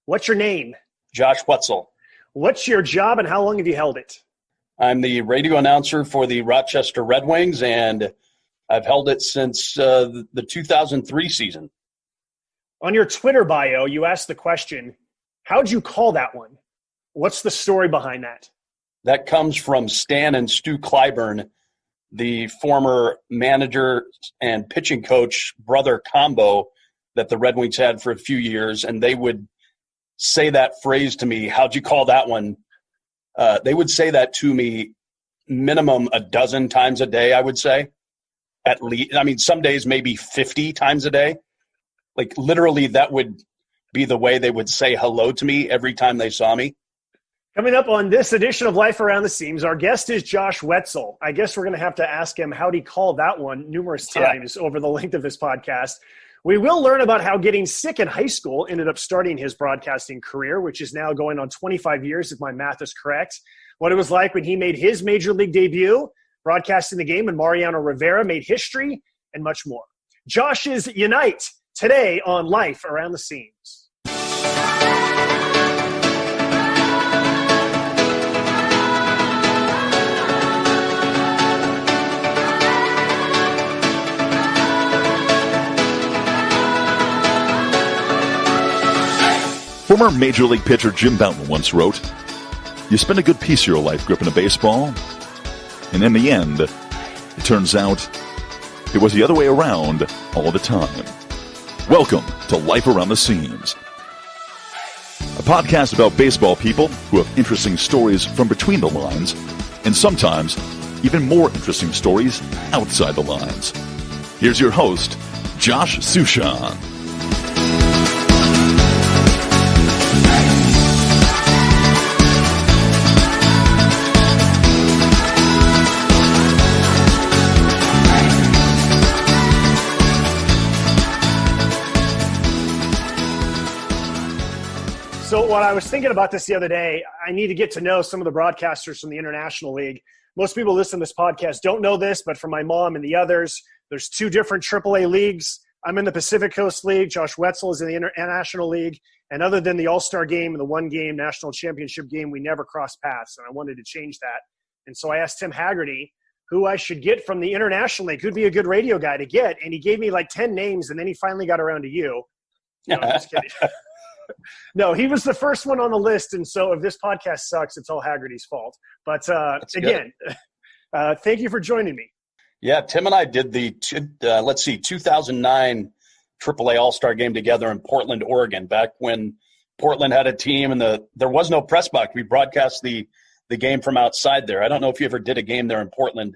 What's your name? Josh Whetzel. What's your job and how long have you held it? I'm the radio announcer for the Rochester Red Wings, and I've held it since the 2003 season. On your Twitter bio, you asked the question, how'd you call that one? What's the story behind that? That comes from Stan and Stu Clyburn, the former manager and pitching coach brother combo that the Red Wings had for a few years, and they would say that phrase to me, how'd you call that one? They would say that to me minimum a dozen times a day, I would say. At least, I mean, some days maybe 50 times a day. Like literally that would be the way they would say hello to me every time they saw me. Coming up on this edition of Life Around the Seams, our guest is Josh Whetzel. I guess we're going to have to ask him how'd he call that one numerous times over the length of this podcast. We will learn about how getting sick in high school ended up starting his broadcasting career, which is now going on 25 years, if my math is correct. What it was like when he made his major league debut, broadcasting the game when Mariano Rivera made history, and much more. Josh's Unite today on Life Around the Seams. Former Major League pitcher Jim Bouton once wrote, "You spend a good piece of your life gripping a baseball, and in the end, it turns out it was the other way around all the time." Welcome to Life Around the Seams, a podcast about baseball people who have interesting stories from between the lines, and sometimes even more interesting stories outside the lines. Here's your host, Josh Sushan. So when I was thinking about this the other day, I need to get to know some of the broadcasters from the International League. Most people listening to this podcast don't know this, but for my mom and the others, there's two different Triple-A leagues. I'm in the Pacific Coast League. Josh Whetzel is in the International League. And other than the All-Star game and the one-game national championship game, we never crossed paths, and I wanted to change that. And so I asked Tim Haggerty who I should get from the International League, who'd be a good radio guy to get, and he gave me like 10 names, and then he finally got around to you. No, I'm just kidding. No, he was the first one on the list, and so if this podcast sucks, it's all Haggerty's fault. But again, thank you for joining me. Yeah, Tim and I did the 2009 Triple-A All-Star game together in Portland, Oregon, back when Portland had a team and there was no press box. We broadcast the game from outside there. I don't know if you ever did a game there in Portland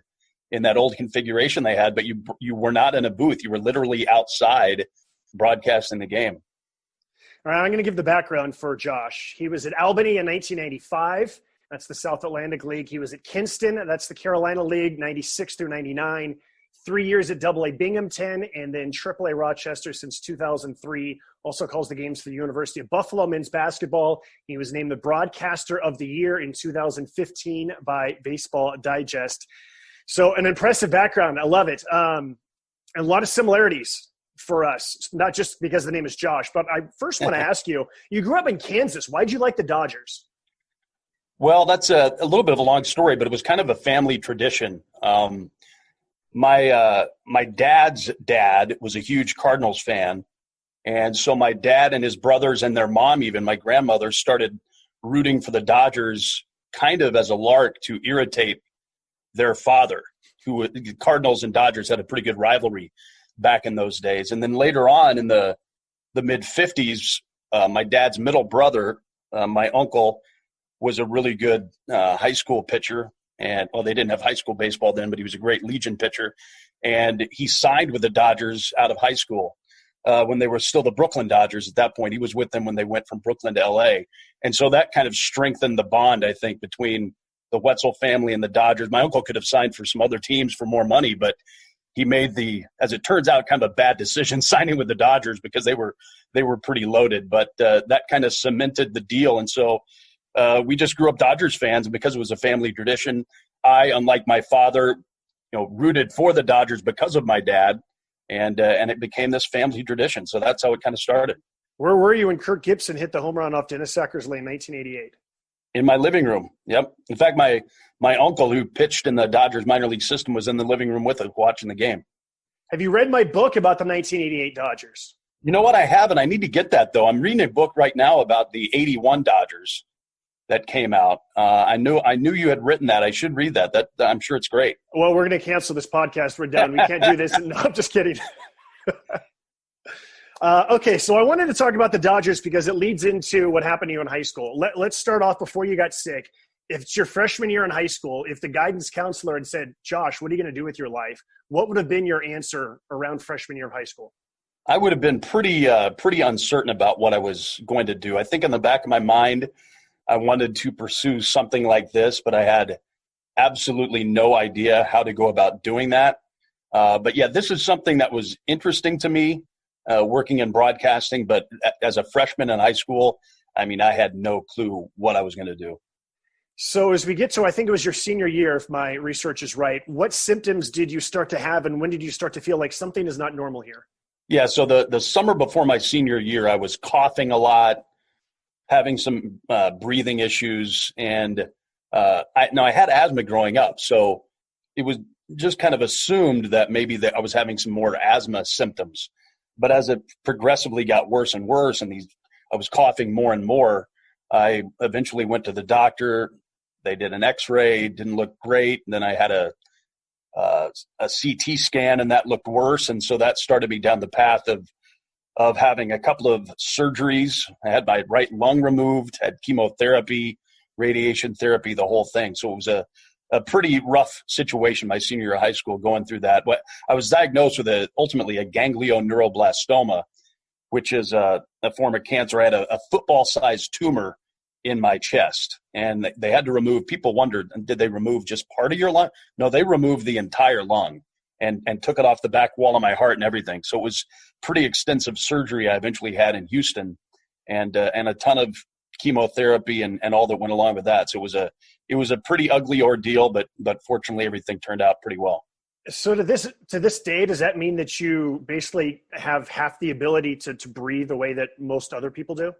in that old configuration they had, but you were not in a booth. You were literally outside broadcasting the game. All right, I'm going to give the background for Josh. He was at Albany in 1995. That's the South Atlantic League. He was at Kinston. That's the Carolina League, 96 through 99. 3 years at Double-A Binghamton, and then Triple-A Rochester since 2003. Also calls the games for the University of Buffalo men's basketball. He was named the Broadcaster of the Year in 2015 by Baseball Digest. So an impressive background. I love it. And a lot of similarities for us, not just because the name is Josh, but I first want to ask you, you grew up in Kansas. Why'd you like the Dodgers? Well, that's a little bit of a long story, but it was kind of a family tradition. My dad's dad was a huge Cardinals fan. And so my dad and his brothers and their mom, even my grandmother, started rooting for the Dodgers kind of as a lark to irritate their father, who Cardinals and Dodgers had a pretty good rivalry back in those days. And then later on in the mid-50s, my dad's middle brother, my uncle, was a really good high school pitcher. And, well, they didn't have high school baseball then, but he was a great Legion pitcher. And he signed with the Dodgers out of high school when they were still the Brooklyn Dodgers at that point. He was with them when they went from Brooklyn to L.A. And so that kind of strengthened the bond, I think, between the Whetzel family and the Dodgers. My uncle could have signed for some other teams for more money, but he made as it turns out, kind of a bad decision signing with the Dodgers because they were pretty loaded. But that kind of cemented the deal. And so we just grew up Dodgers fans, and because it was a family tradition, I, unlike my father, rooted for the Dodgers because of my dad, and it became this family tradition. So that's how it kind of started. Where were you when Kirk Gibson hit the home run off Dennis Eckersley in 1988? In my living room. Yep. In fact, my uncle who pitched in the Dodgers minor league system was in the living room with us watching the game. Have you read my book about the 1988 Dodgers? You know what? I haven't. I need to get that, though. I'm reading a book right now about the 81 Dodgers that came out. I knew you had written that. I should read that. I'm sure it's great. Well, we're going to cancel this podcast. We're done. We can't do this. No, I'm just kidding. Okay, so I wanted to talk about the Dodgers because it leads into what happened to you in high school. Let's start off before you got sick. If it's your freshman year in high school, if the guidance counselor had said, Josh, what are you going to do with your life? What would have been your answer around freshman year of high school? I would have been pretty uncertain about what I was going to do. I think in the back of my mind, I wanted to pursue something like this, but I had absolutely no idea how to go about doing that. But yeah, this is something that was interesting to me, working in broadcasting. But as a freshman in high school, I mean, I had no clue what I was going to do. So as we get to, I think it was your senior year, if my research is right, what symptoms did you start to have, and when did you start to feel like something is not normal here? Yeah, so the summer before my senior year, I was coughing a lot, having some breathing issues, and I had asthma growing up, so it was just kind of assumed that maybe that I was having some more asthma symptoms. But as it progressively got worse and worse, and I was coughing more and more, I eventually went to the doctor. They did an X-ray, didn't look great, and then I had a CT scan, and that looked worse, and so that started me down the path of having a couple of surgeries. I had my right lung removed, had chemotherapy, radiation therapy, the whole thing. So it was a pretty rough situation my senior year of high school going through that. But I was diagnosed with ultimately a ganglioneuroblastoma, which is a form of cancer. I had a football-sized tumor in my chest, and they had to remove. People wondered, did they remove just part of your lung? No, they removed the entire lung and took it off the back wall of my heart and everything. So it was pretty extensive surgery I eventually had in Houston, and a ton of chemotherapy and all that went along with that. So it was a pretty ugly ordeal, but fortunately everything turned out pretty well. So to this day, does that mean that you basically have half the ability to breathe the way that most other people do?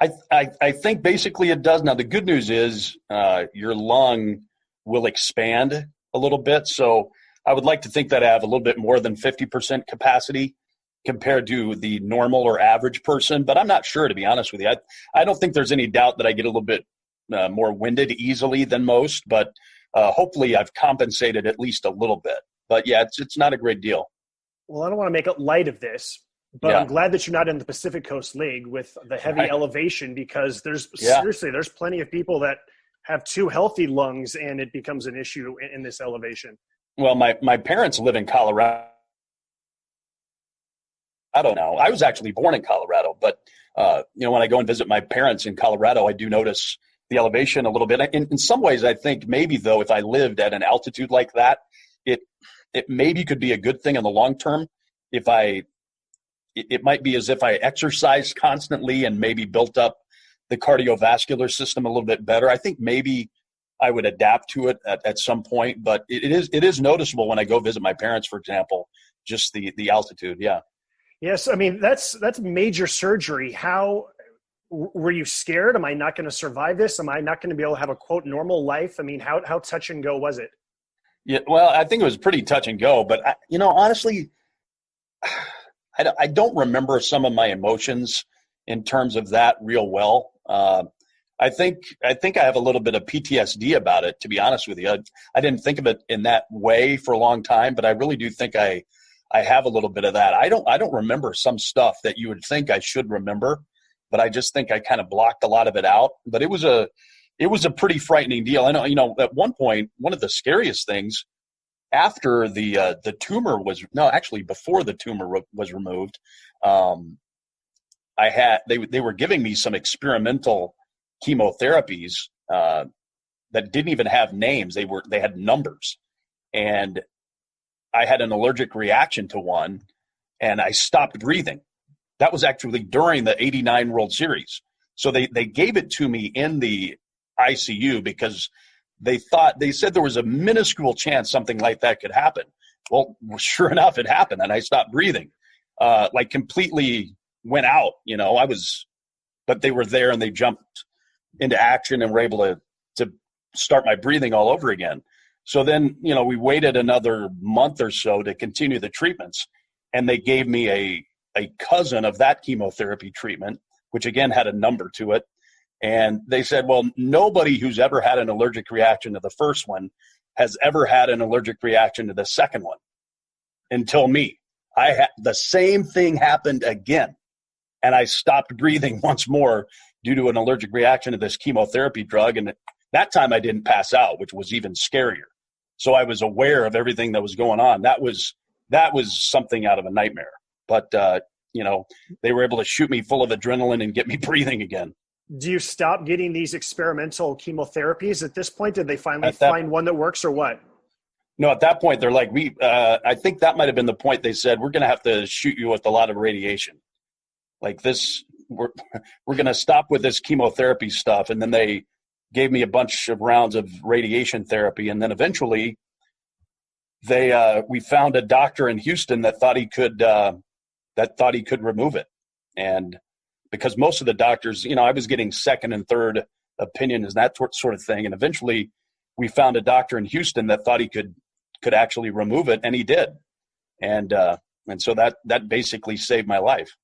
I think basically it does. Now, the good news is your lung will expand a little bit. So I would like to think that I have a little bit more than 50% capacity compared to the normal or average person. But I'm not sure, to be honest with you. I don't think there's any doubt that I get a little bit more winded easily than most. But hopefully I've compensated at least a little bit. But, yeah, it's not a great deal. Well, I don't want to make light of this. But yeah. I'm glad that you're not in the Pacific Coast League with the heavy elevation, because seriously, there's plenty of people that have too healthy lungs and it becomes an issue in this elevation. Well, my parents live in Colorado. I don't know. I was actually born in Colorado, but when I go and visit my parents in Colorado, I do notice the elevation a little bit. In some ways, I think maybe though, if I lived at an altitude like that, it maybe could be a good thing in the long term. It might be as if I exercised constantly and maybe built up the cardiovascular system a little bit better. I think maybe I would adapt to it at some point, but it is noticeable when I go visit my parents, for example, just the altitude. Yeah. Yes. I mean, that's major surgery. How were you scared? Am I not going to survive this? Am I not going to be able to have a quote normal life? I mean, how touch and go was it? Yeah. Well, I think it was pretty touch and go, but honestly, I don't remember some of my emotions in terms of that real well. I think I have a little bit of PTSD about it, to be honest with you. I didn't think of it in that way for a long time, but I really do think I have a little bit of that. I don't remember some stuff that you would think I should remember, but I just think I kind of blocked a lot of it out. But it was a pretty frightening deal. I know, at one point, one of the scariest things after the tumor before the tumor was removed, they were giving me some experimental chemotherapies that didn't even have names. They had numbers, and I had an allergic reaction to one, and I stopped breathing. That was actually during the '89 World Series. So they gave it to me in the ICU because they said there was a minuscule chance something like that could happen. Well, sure enough, it happened, and I stopped breathing, like completely went out, but they were there and they jumped into action and were able to start my breathing all over again. So then, we waited another month or so to continue the treatments, and they gave me a cousin of that chemotherapy treatment, which again had a number to it. And they said, well, nobody who's ever had an allergic reaction to the first one has ever had an allergic reaction to the second one until me. The same thing happened again. And I stopped breathing once more due to an allergic reaction to this chemotherapy drug. And that time I didn't pass out, which was even scarier. So I was aware of everything that was going on. That was something out of a nightmare. But, they were able to shoot me full of adrenaline and get me breathing again. Do you stop getting these experimental chemotherapies at this point? Did they finally find one that works or what? No, at that point, they're like, I think that might have been the point. They said, we're going to have to shoot you with a lot of radiation. Like this, we're going to stop with this chemotherapy stuff. And then they gave me a bunch of rounds of radiation therapy. And then eventually we found a doctor in Houston that thought he could remove it. And because most of the doctors, I was getting second and third opinions, that sort of thing. And eventually we found a doctor in Houston that thought he could actually remove it, and he did. And so that basically saved my life.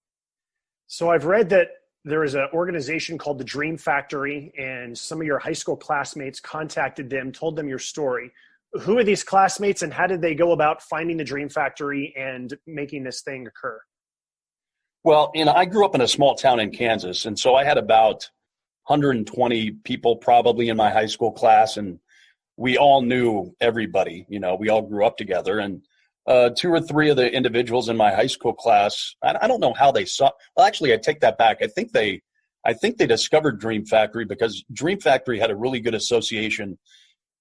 So I've read that there is an organization called the Dream Factory, and some of your high school classmates contacted them, told them your story. Who are these classmates, and how did they go about finding the Dream Factory and making this thing occur? Well, I grew up in a small town in Kansas, and so I had about 120 people probably in my high school class, and we all knew everybody. We all grew up together, and 2 or 3 of the individuals in my high school class, I don't know how they saw. Well, actually, I take that back. I think they discovered Dream Factory because Dream Factory had a really good association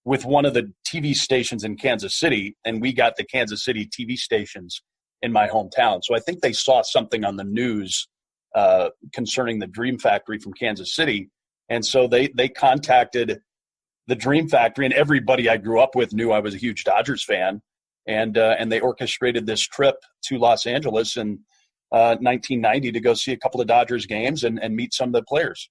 with one of the TV stations in Kansas City, and we got the Kansas City TV stations in my hometown. So I think they saw something on the news concerning the Dream Factory from Kansas City, and so they contacted the Dream Factory, and everybody I grew up with knew I was a huge Dodgers fan. And they orchestrated this trip to Los Angeles in 1990 to go see a couple of Dodgers games and meet some of the players.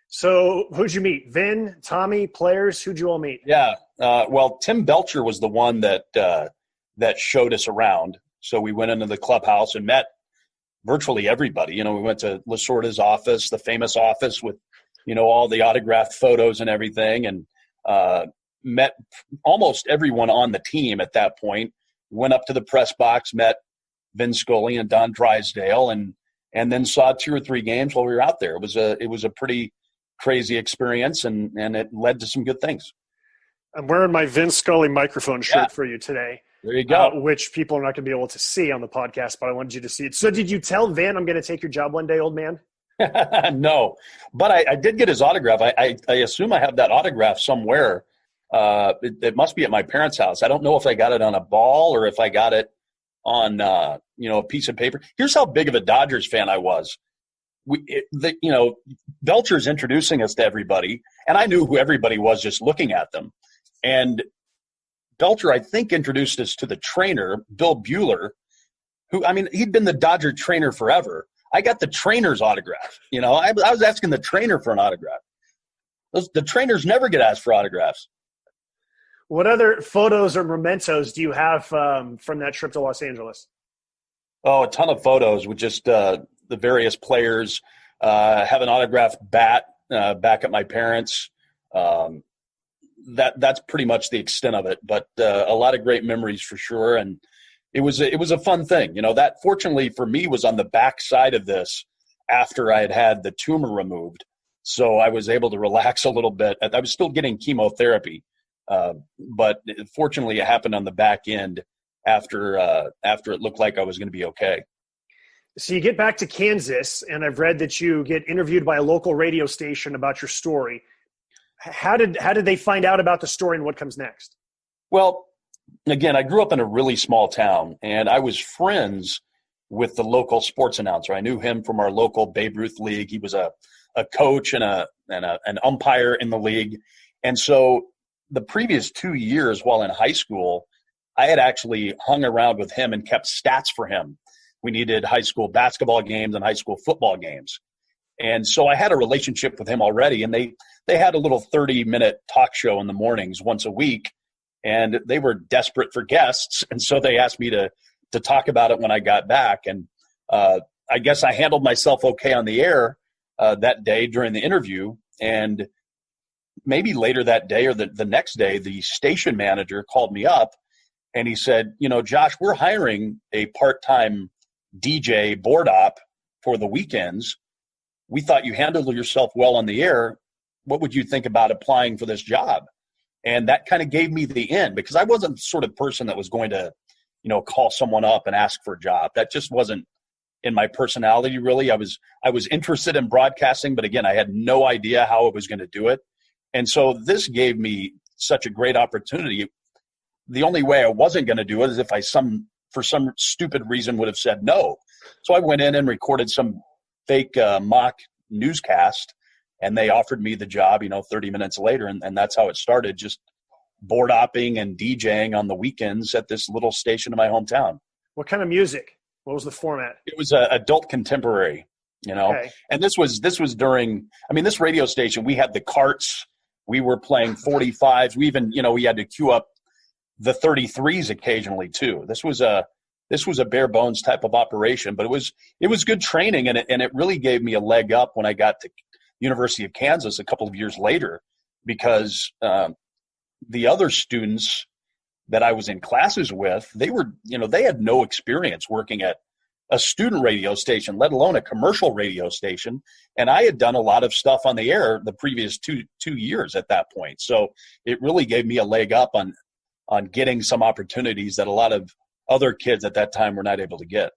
So who'd you meet? Vin, Tommy, players? Who'd you all meet? Yeah. Well, Tim Belcher was the one that showed us around. So we went into the clubhouse and met virtually everybody. We went to Lasorda's office, the famous office with, all the autographed photos and everything. And met almost everyone on the team at that point, went up to the press box, met Vin Scully and Don Drysdale, and then saw 2 or 3 games while we were out there. It was a pretty crazy experience, and it led to some good things. I'm wearing my Vin Scully microphone shirt for you today. There you go. Which people are not going to be able to see on the podcast, but I wanted you to see it. So did you tell Vin, I'm going to take your job one day, old man? No, but I did get his autograph. I assume I have that autograph somewhere. It must be at my parents' house. I don't know if I got it on a ball or if I got it on, a piece of paper. Here's how big of a Dodgers fan I was. Belcher's introducing us to everybody, and I knew who everybody was just looking at them. And Belcher, I think, introduced us to the trainer, Bill Bueller, who, he'd been the Dodger trainer forever. I got the trainer's autograph. I was asking the trainer for an autograph. The trainers never get asked for autographs. What other photos or mementos do you have from that trip to Los Angeles? Oh, a ton of photos with just the various players. Have an autographed bat back at my parents'. That's pretty much the extent of it. But a lot of great memories for sure, and it was a fun thing. That fortunately for me was on the back side of this after I had the tumor removed, so I was able to relax a little bit. I was still getting chemotherapy. But fortunately, it happened on the back end after it looked like I was going to be okay. So you get back to Kansas, and I've read that you get interviewed by a local radio station about your story. How did they find out about the story, and what comes next? Well, again, I grew up in a really small town, and I was friends with the local sports announcer. I knew him from our local Babe Ruth league. He was a coach and an umpire in the league, and so the previous 2 years while in high school, I had actually hung around with him and kept stats for him. We needed high school basketball games and high school football games. And so I had a relationship with him already, and they had a little 30-minute talk show in the mornings once a week, and they were desperate for guests, and so they asked me to talk about it when I got back. And I guess I handled myself okay on the air that day during the interview, and maybe later that day or the next day, the station manager called me up, and he said, Josh, we're hiring a part-time DJ board op for the weekends. We thought you handled yourself well on the air. What would you think about applying for this job? And that kind of gave me the in, because I wasn't the sort of person that was going to, call someone up and ask for a job. That just wasn't in my personality, really. I was interested in broadcasting, but again, I had no idea how I was going to do it. And so this gave me such a great opportunity. The only way I wasn't going to do it is if for some stupid reason would have said no. So I went in and recorded some fake mock newscast, and they offered me the job, 30 minutes later. And that's how it started, just board opping and DJing on the weekends at this little station in my hometown. What kind of music? What was the format? It was adult contemporary, Okay. And this was during, this radio station, we had the carts, we were playing 45s. We even, we had to queue up the 33s occasionally too. This was a bare bones type of operation, but it was good training, and it really gave me a leg up when I got to University of Kansas a couple of years later, because the other students that I was in classes with, they had no experience working at a student radio station, let alone a commercial radio station. And I had done a lot of stuff on the air the previous two years at that point. So it really gave me a leg up on getting some opportunities that a lot of other kids at that time were not able to get.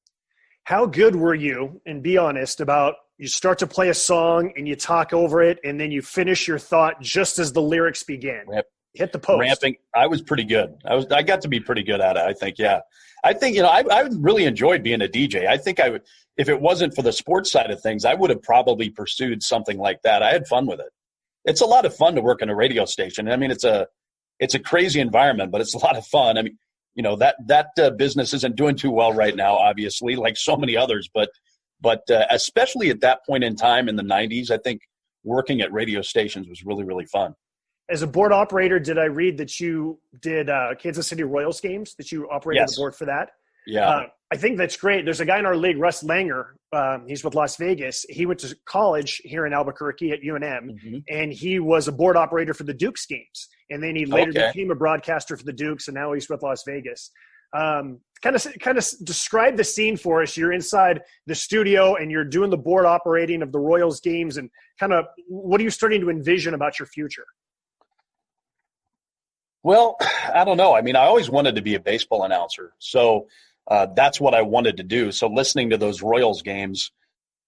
How good were you, and be honest, about you start to play a song and you talk over it and then you finish your thought just as the lyrics begin? Hit the post. Ramping. I was pretty good. I got to be pretty good at it, I think. Yeah. I think, I really enjoyed being a DJ. I think I would, if it wasn't for the sports side of things, I would have probably pursued something like that. I had fun with it. It's a lot of fun to work in a radio station. It's a crazy environment, but it's a lot of fun. That business isn't doing too well right now, obviously, like so many others, but especially at that point in time in the 90s, I think working at radio stations was really, really fun. As a board operator, did I read that you did Kansas City Royals games, that you operated Yes. the board for that? Yeah. I think that's great. There's a guy in our league, Russ Langer. He's with Las Vegas. He went to college here in Albuquerque at UNM, and he was a board operator for the Dukes games. And then he later became a broadcaster for the Dukes, and now he's with Las Vegas. Kind of describe the scene for us. You're inside the studio, and you're doing the board operating of the Royals games, and kind of what are you starting to envision about your future? Well, I don't know. I always wanted to be a baseball announcer. So that's what I wanted to do. So listening to those Royals games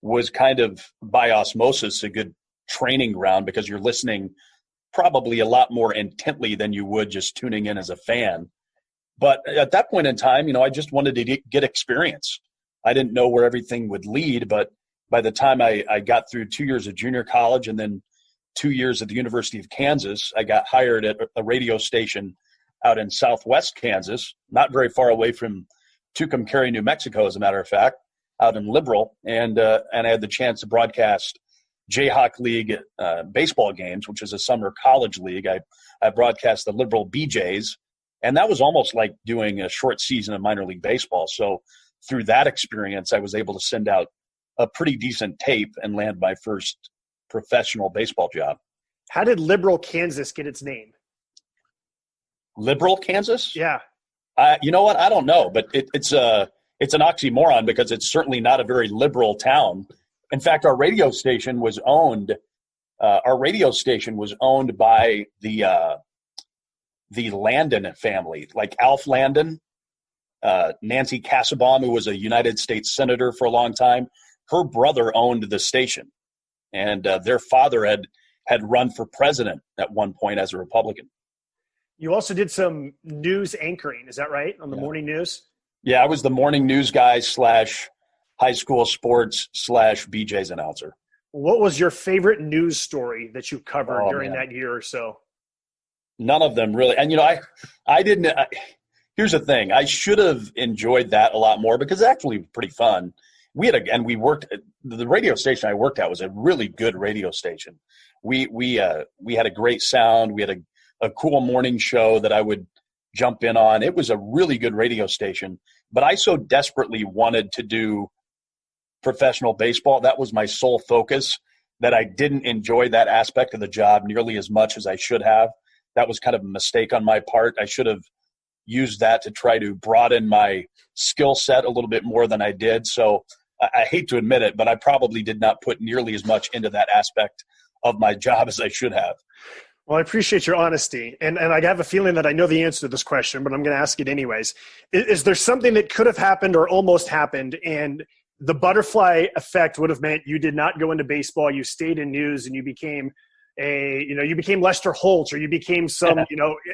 was kind of by osmosis a good training ground, because you're listening probably a lot more intently than you would just tuning in as a fan. But at that point in time, I just wanted to get experience. I didn't know where everything would lead, but by the time I got through 2 years of junior college and then 2 years at the University of Kansas, I got hired at a radio station out in southwest Kansas, not very far away from Tucumcari, New Mexico, as a matter of fact, out in Liberal. And I had the chance to broadcast Jayhawk League baseball games, which is a summer college league. I broadcast the Liberal BJs, and that was almost like doing a short season of minor league baseball. So through that experience, I was able to send out a pretty decent tape and land my first professional baseball job. How did Liberal Kansas get its name? Liberal Kansas? Yeah. You know what? I don't know, but it's an oxymoron, because it's certainly not a very liberal town. In fact, our radio station was owned by the Landon family, like Alf Landon, Nancy Kassebaum, who was a United States senator for a long time. Her brother owned the station, and their father had run for president at one point as a Republican. You also did some news anchoring, is that right, on the morning news? Yeah, I was the morning news guy / high school sports / BJ's announcer. What was your favorite news story that you covered during that year or so? None of them really. And, I didn't Here's the thing. I should have enjoyed that a lot more because it's actually pretty fun. We worked the radio station I worked at was a really good radio station. We had a great sound. We had a cool morning show that I would jump in on. It was a really good radio station, but I so desperately wanted to do professional baseball. That was my sole focus, that I didn't enjoy that aspect of the job nearly as much as I should have. That was kind of a mistake on my part. I should have used that to try to broaden my skill set a little bit more than I did. So I hate to admit it, but I probably did not put nearly as much into that aspect of my job as I should have. Well, I appreciate your honesty. And I have a feeling that I know the answer to this question, but I'm going to ask it anyways. Is there something that could have happened or almost happened, and the butterfly effect would have meant you did not go into baseball, you stayed in news, and you became you became Lester Holt, or you became some,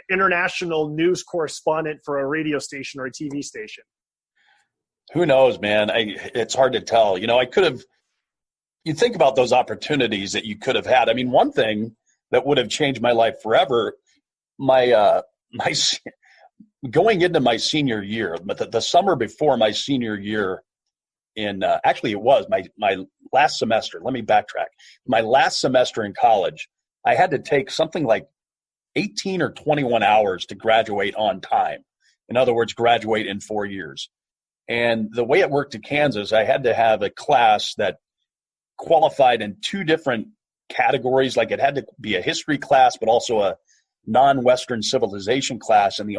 international news correspondent for a radio station or a TV station? Who knows, man? It's hard to tell. You think about those opportunities that you could have had. I mean, one thing that would have changed my life forever, my going into my senior year, but the summer before my senior year actually it was my last semester. Let me backtrack. My last semester in college, I had to take something like 18 or 21 hours to graduate on time. In other words, graduate in 4 years. And the way it worked in Kansas, I had to have a class that qualified in two different categories. Like, it had to be a history class, but also a non-Western civilization class. And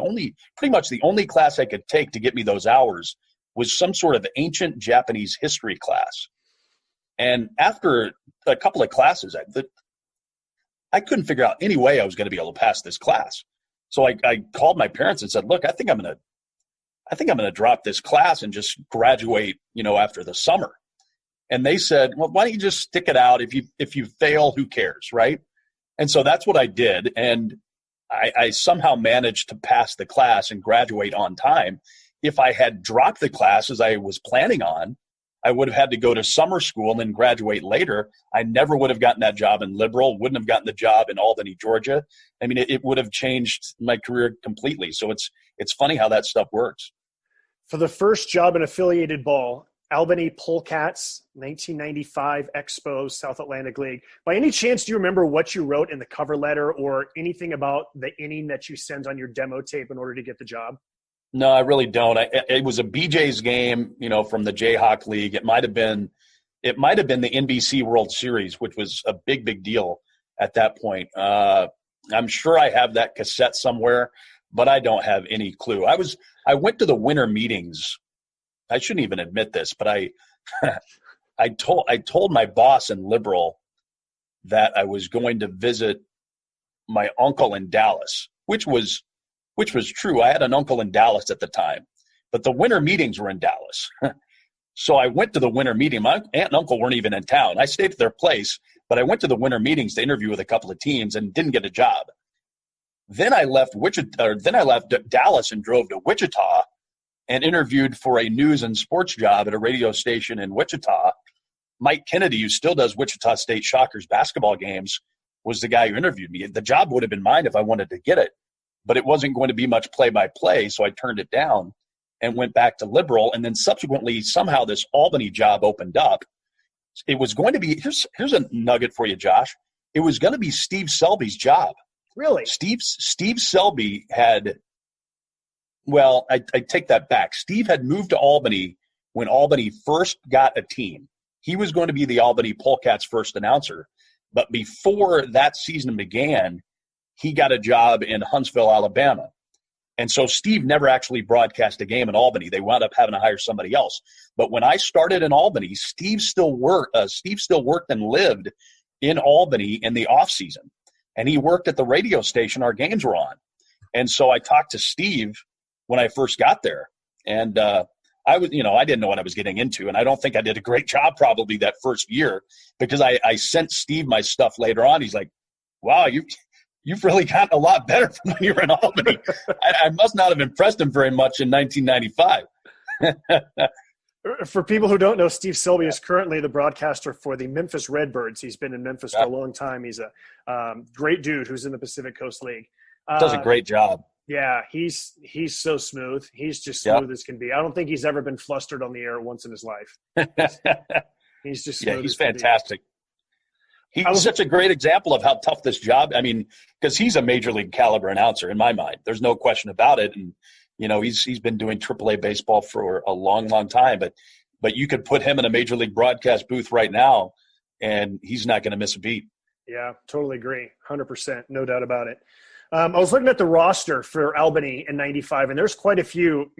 pretty much the only class I could take to get me those hours was some sort of ancient Japanese history class. And after a couple of classes, I couldn't figure out any way I was going to be able to pass this class. So I called my parents and said, look, I think I'm going to drop this class and just graduate, after the summer. And they said, well, why don't you just stick it out? If you fail, who cares, right? And so that's what I did. And I somehow managed to pass the class and graduate on time. If I had dropped the class as I was planning on, I would have had to go to summer school and then graduate later. I never would have gotten that job in Liberal, wouldn't have gotten the job in Albany, Georgia. I mean, it would have changed my career completely. So it's funny how that stuff works. For the first job in affiliated ball, Albany Polecats, 1995 Expos, South Atlantic League. By any chance, do you remember what you wrote in the cover letter or anything about the inning that you sent on your demo tape in order to get the job? No, I really don't. It was a BJ's game, from the Jayhawk League. It might have been the NBC World Series, which was a big, big deal at that point. I'm sure I have that cassette somewhere, but I don't have any clue. I went to the winter meetings. I shouldn't even admit this, but I told my boss in Liberal that I was going to visit my uncle in Dallas, which was true. I had an uncle in Dallas at the time, but the winter meetings were in Dallas. So I went to the winter meeting. My aunt and uncle weren't even in town. I stayed at their place, but I went to the winter meetings to interview with a couple of teams and didn't get a job. Then I left Dallas and drove to Wichita and interviewed for a news and sports job at a radio station in Wichita. Mike Kennedy, who still does Wichita State Shockers basketball games, was the guy who interviewed me. The job would have been mine if I wanted to get it, but it wasn't going to be much play-by-play, so I turned it down and went back to Liberal. And then subsequently, somehow this Albany job opened up. It was going to be – here's a nugget for you, Josh. It was going to be Steve Selby's job. Really? Steve Selby had – well, I take that back. Steve had moved to Albany when Albany first got a team. He was going to be the Albany Polecats' first announcer. But before that season began, he got a job in Huntsville, Alabama. And so Steve never actually broadcast a game in Albany. They wound up having to hire somebody else. But when I started in Albany, Steve still worked and lived in Albany in the off season. And he worked at the radio station our games were on. And so I talked to Steve when I first got there. And I didn't know what I was getting into. And I don't think I did a great job probably that first year, because I sent Steve my stuff later on. He's like, wow, you've really gotten a lot better from when you were in Albany. I must not have impressed him very much in 1995. For people who don't know, Steve Selby is currently the broadcaster for the Memphis Redbirds. He's been in Memphis for a long time. He's a great dude who's in the Pacific Coast League. Does a great job. Yeah, he's so smooth. He's just smooth as can be. I don't think he's ever been flustered on the air once in his life. He's just smooth. Yeah, he's fantastic. He's such a great example of how tough this job. I mean, because he's a major league caliber announcer in my mind. There's no question about it. And he's been doing Triple-A baseball for a long, long time. But you could put him in a major league broadcast booth right now, and he's not going to miss a beat. Yeah, totally agree. 100%, no doubt about it. I was looking at the roster for Albany in '95, and there's quite a few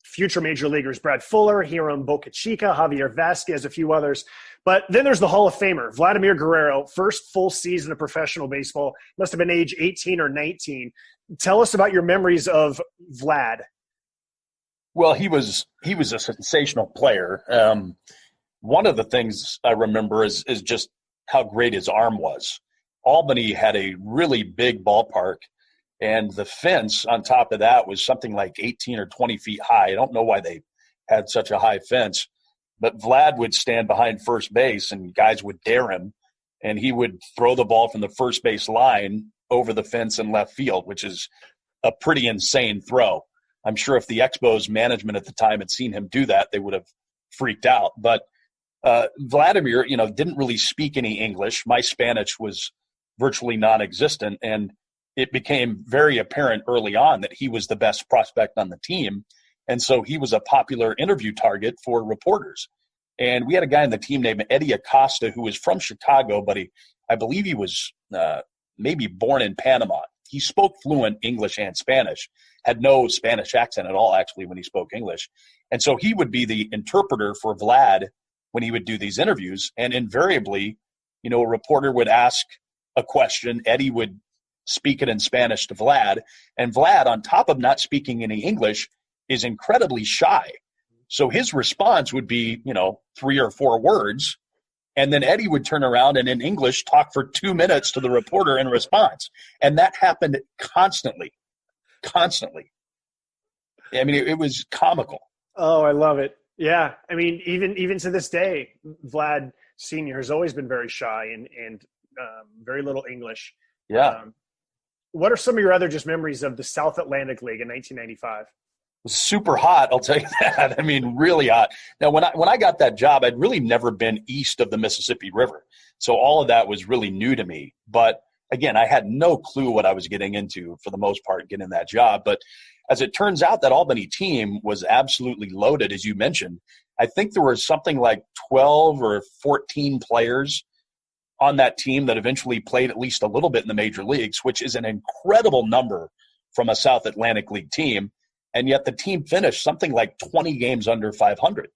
future major leaguers. Brad Fuller, Hiram Boca Chica, Javier Vasquez, a few others. But then there's the Hall of Famer, Vladimir Guerrero, first full season of professional baseball. Must have been age 18 or 19. Tell us about your memories of Vlad. Well, he was a sensational player. One of the things I remember is just how great his arm was. Albany had a really big ballpark, and the fence on top of that was something like 18 or 20 feet high. I don't know why they had such a high fence, but Vlad would stand behind first base, and guys would dare him, and he would throw the ball from the first base line over the fence in left field, which is a pretty insane throw. I'm sure if the Expos management at the time had seen him do that, they would have freaked out. But Vladimir, didn't really speak any English. My Spanish was virtually non-existent, and it became very apparent early on that he was the best prospect on the team, and so he was a popular interview target for reporters. And we had a guy on the team named Eddie Acosta who was from Chicago, but I believe he was maybe born in Panama. He spoke fluent English and Spanish, had no Spanish accent at all actually when he spoke English, and so he would be the interpreter for Vlad when he would do these interviews. And invariably, a reporter would ask a question, Eddie would speak it in Spanish to Vlad, and Vlad, on top of not speaking any English, is incredibly shy. So his response would be, 3 or 4 words, and then Eddie would turn around and in English talk for 2 minutes to the reporter in response. And that happened constantly. I mean, it was comical. Oh, I love it. Yeah. I mean, even to this day, Vlad Sr. has always been very shy and very little English. Yeah. What are some of your other just memories of the South Atlantic League in 1995? It was super hot, I'll tell you that. I mean, really hot. Now, when I got that job, I'd really never been east of the Mississippi River. So all of that was really new to me. But again, I had no clue what I was getting into for the most part getting that job. But as it turns out, that Albany team was absolutely loaded, as you mentioned. I think there was something like 12 or 14 players on that team that eventually played at least a little bit in the major leagues, which is an incredible number from a South Atlantic League team. And yet the team finished something like 20 games under 500.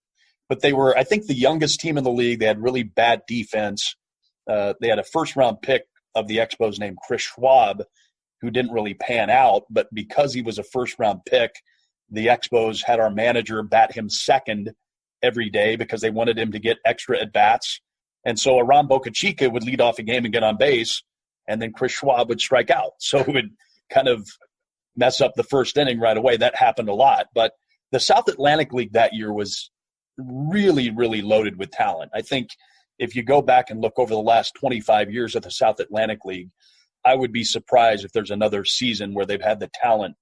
But they were, I think, the youngest team in the league. They had really bad defense. They had a first-round pick of the Expos named Chris Schwab, who didn't really pan out. But because he was a first-round pick, the Expos had our manager bat him second every day because they wanted him to get extra at-bats. And so Aram Boca Chica would lead off a game and get on base, and then Chris Schwab would strike out. So it would kind of mess up the first inning right away. That happened a lot. But the South Atlantic League that year was really, really loaded with talent. I think if you go back and look over the last 25 years of the South Atlantic League, I would be surprised if there's another season where they've had the talent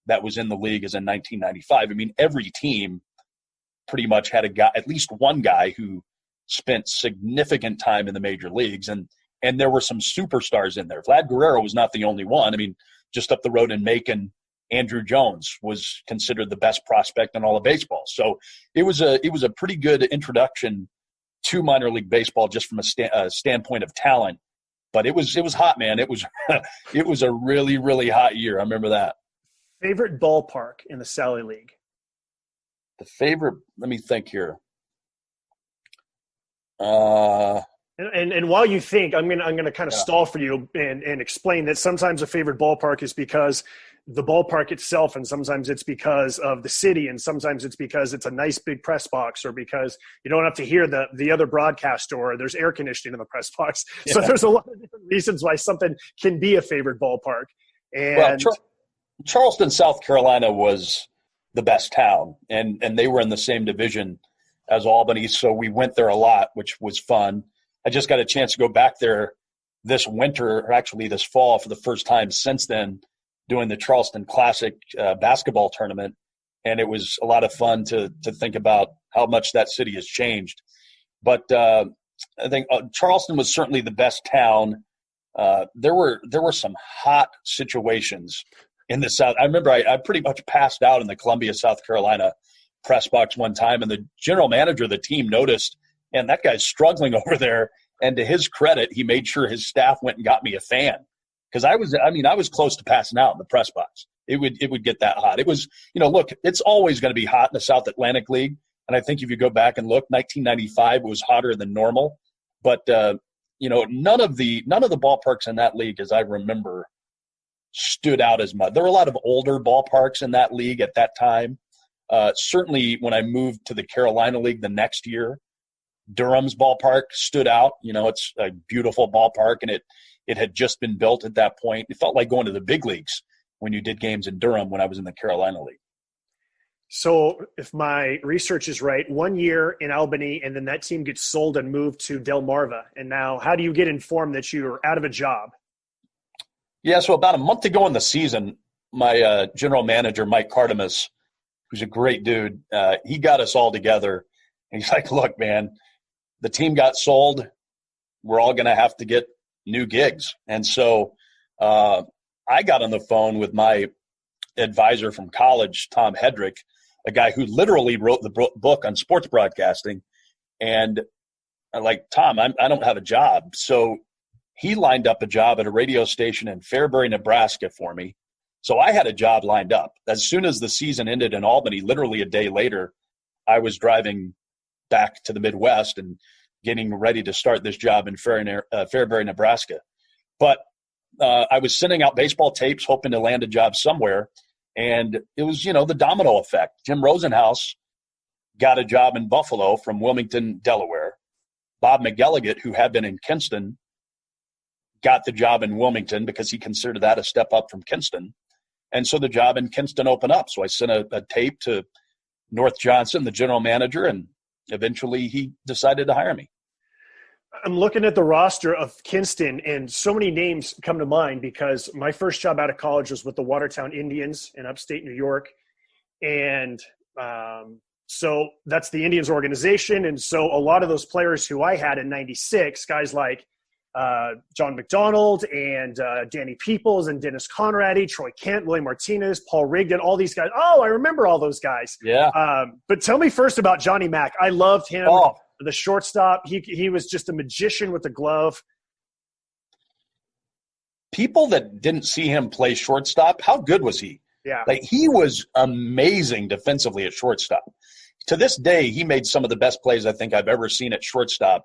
that was in the league as in 1995. I mean, every team pretty much had a guy, at least one guy who spent significant time in the major leagues, and there were some superstars in there. Vlad Guerrero was not the only one. I mean, just up the road in Macon, Andrew Jones was considered the best prospect in all of baseball. So it was a pretty good introduction to minor league baseball just from a standpoint of talent. But it was hot, man. It was it was a really, really hot year. I remember that. Favorite ballpark in the Sally League? The favorite, let me think here. And while you think, I'm gonna kind of stall for you and explain that sometimes a favorite ballpark is because the ballpark itself, and sometimes it's because of the city, and sometimes it's because it's a nice big press box, or because you don't have to hear the other broadcaster, or there's air conditioning in the press box. Yeah. So there's a lot of different reasons why something can be a favorite ballpark. And Charleston, South Carolina was the best town, and they were in the same division as Albany, so we went there a lot, which was fun. I just got a chance to go back there this winter, or actually this fall, for the first time since then. doing the Charleston Classic basketball tournament. And it was a lot of fun to think about how much that city has changed. But I think Charleston was certainly the best town. There were some hot situations in the South. I remember I pretty much passed out in the Columbia, South Carolina press box one time, and the general manager of the team noticed, and that guy's struggling over there. And to his credit, he made sure his staff went and got me a fan, because I was close to passing out in the press box. It would get that hot. It was, look, it's always going to be hot in the South Atlantic League. And I think if you go back and look, 1995 was hotter than normal. But none of the ballparks in that league, as I remember, stood out as much. There were a lot of older ballparks in that league at that time. Certainly when I moved to the Carolina League the next year, Durham's ballpark stood out. It's a beautiful ballpark, and it had just been built at that point. It felt like going to the big leagues when you did games in Durham when I was in the Carolina League. So if my research is right, 1 year in Albany, and then that team gets sold and moved to Delmarva. And now how do you get informed that you're out of a job? Yeah, so about a month ago in the season, my general manager, Mike Cardemus, who's a great dude, he got us all together. And he's like, look, man, the team got sold. We're all going to have to get new gigs. And so I got on the phone with my advisor from college, Tom Hedrick, a guy who literally wrote the book on sports broadcasting. And I'm like, Tom, I don't have a job. So he lined up a job at a radio station in Fairbury, Nebraska for me. So I had a job lined up. As soon as the season ended in Albany, literally a day later, I was driving back to the Midwest and getting ready to start this job in Fairbury, Nebraska. But I was sending out baseball tapes, hoping to land a job somewhere. And it was, the domino effect. Jim Rosenhaus got a job in Buffalo from Wilmington, Delaware. Bob McElligott, who had been in Kinston, got the job in Wilmington because he considered that a step up from Kinston. And so the job in Kinston opened up. So I sent a tape to North Johnson, the general manager, and eventually he decided to hire me. I'm looking at the roster of Kinston, and so many names come to mind because my first job out of college was with the Watertown Indians in upstate New York. And so that's the Indians organization. And so a lot of those players who I had in 96, guys like John McDonald and Danny Peoples and Dennis Conradi, Troy Kent, William Martinez, Paul Rigdon, all these guys. Oh, I remember all those guys. Yeah. But tell me first about Johnny Mack. I loved him. Oh. The shortstop, he was just a magician with the glove. People that didn't see him play shortstop, how good was he? Yeah. Like, he was amazing defensively at shortstop. To this day, he made some of the best plays I think I've ever seen at shortstop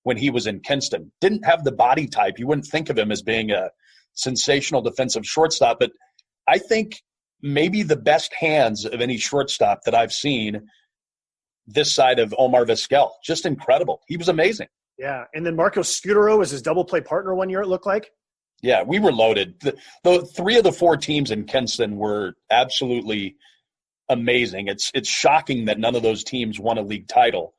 when he was in Kinston. Didn't have the body type. You wouldn't think of him as being a sensational defensive shortstop, but I think maybe the best hands of any shortstop that I've seen this side of Omar Vizquel. Just incredible. He was amazing. Yeah. And then Marco Scutero was his double play partner one year, it looked like. Yeah, we were loaded. The three of the four teams in Kinston were absolutely amazing. It's shocking that none of those teams won a league title.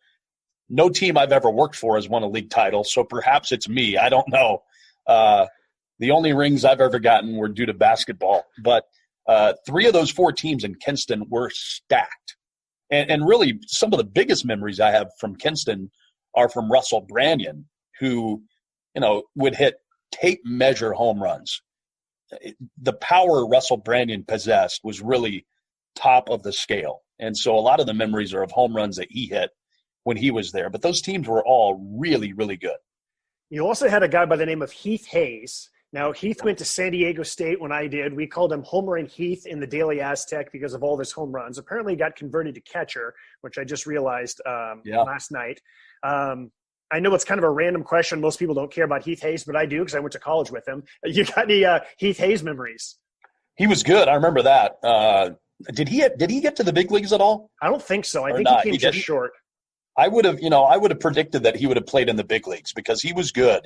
No team I've ever worked for has won a league title, so perhaps it's me. I don't know. The only rings I've ever gotten were due to basketball. But three of those four teams in Kinston were stacked. And really, some of the biggest memories I have from Kinston are from Russell Branyan, who, would hit tape measure home runs. The power Russell Branyan possessed was really top of the scale. And so a lot of the memories are of home runs that he hit when he was there. But those teams were all really, really good. You also had a guy by the name of Heath Hayes. Now, Heath went to San Diego State when I did. We called him Homer and Heath in the Daily Aztec because of all his home runs. Apparently he got converted to catcher, which I just realized last night. I know it's kind of a random question. Most people don't care about Heath Hayes, but I do because I went to college with him. You got any Heath Hayes memories? He was good. I remember that. Did he get to the big leagues at all? I don't think so. I think he came just short. I would have predicted that he would have played in the big leagues because he was good.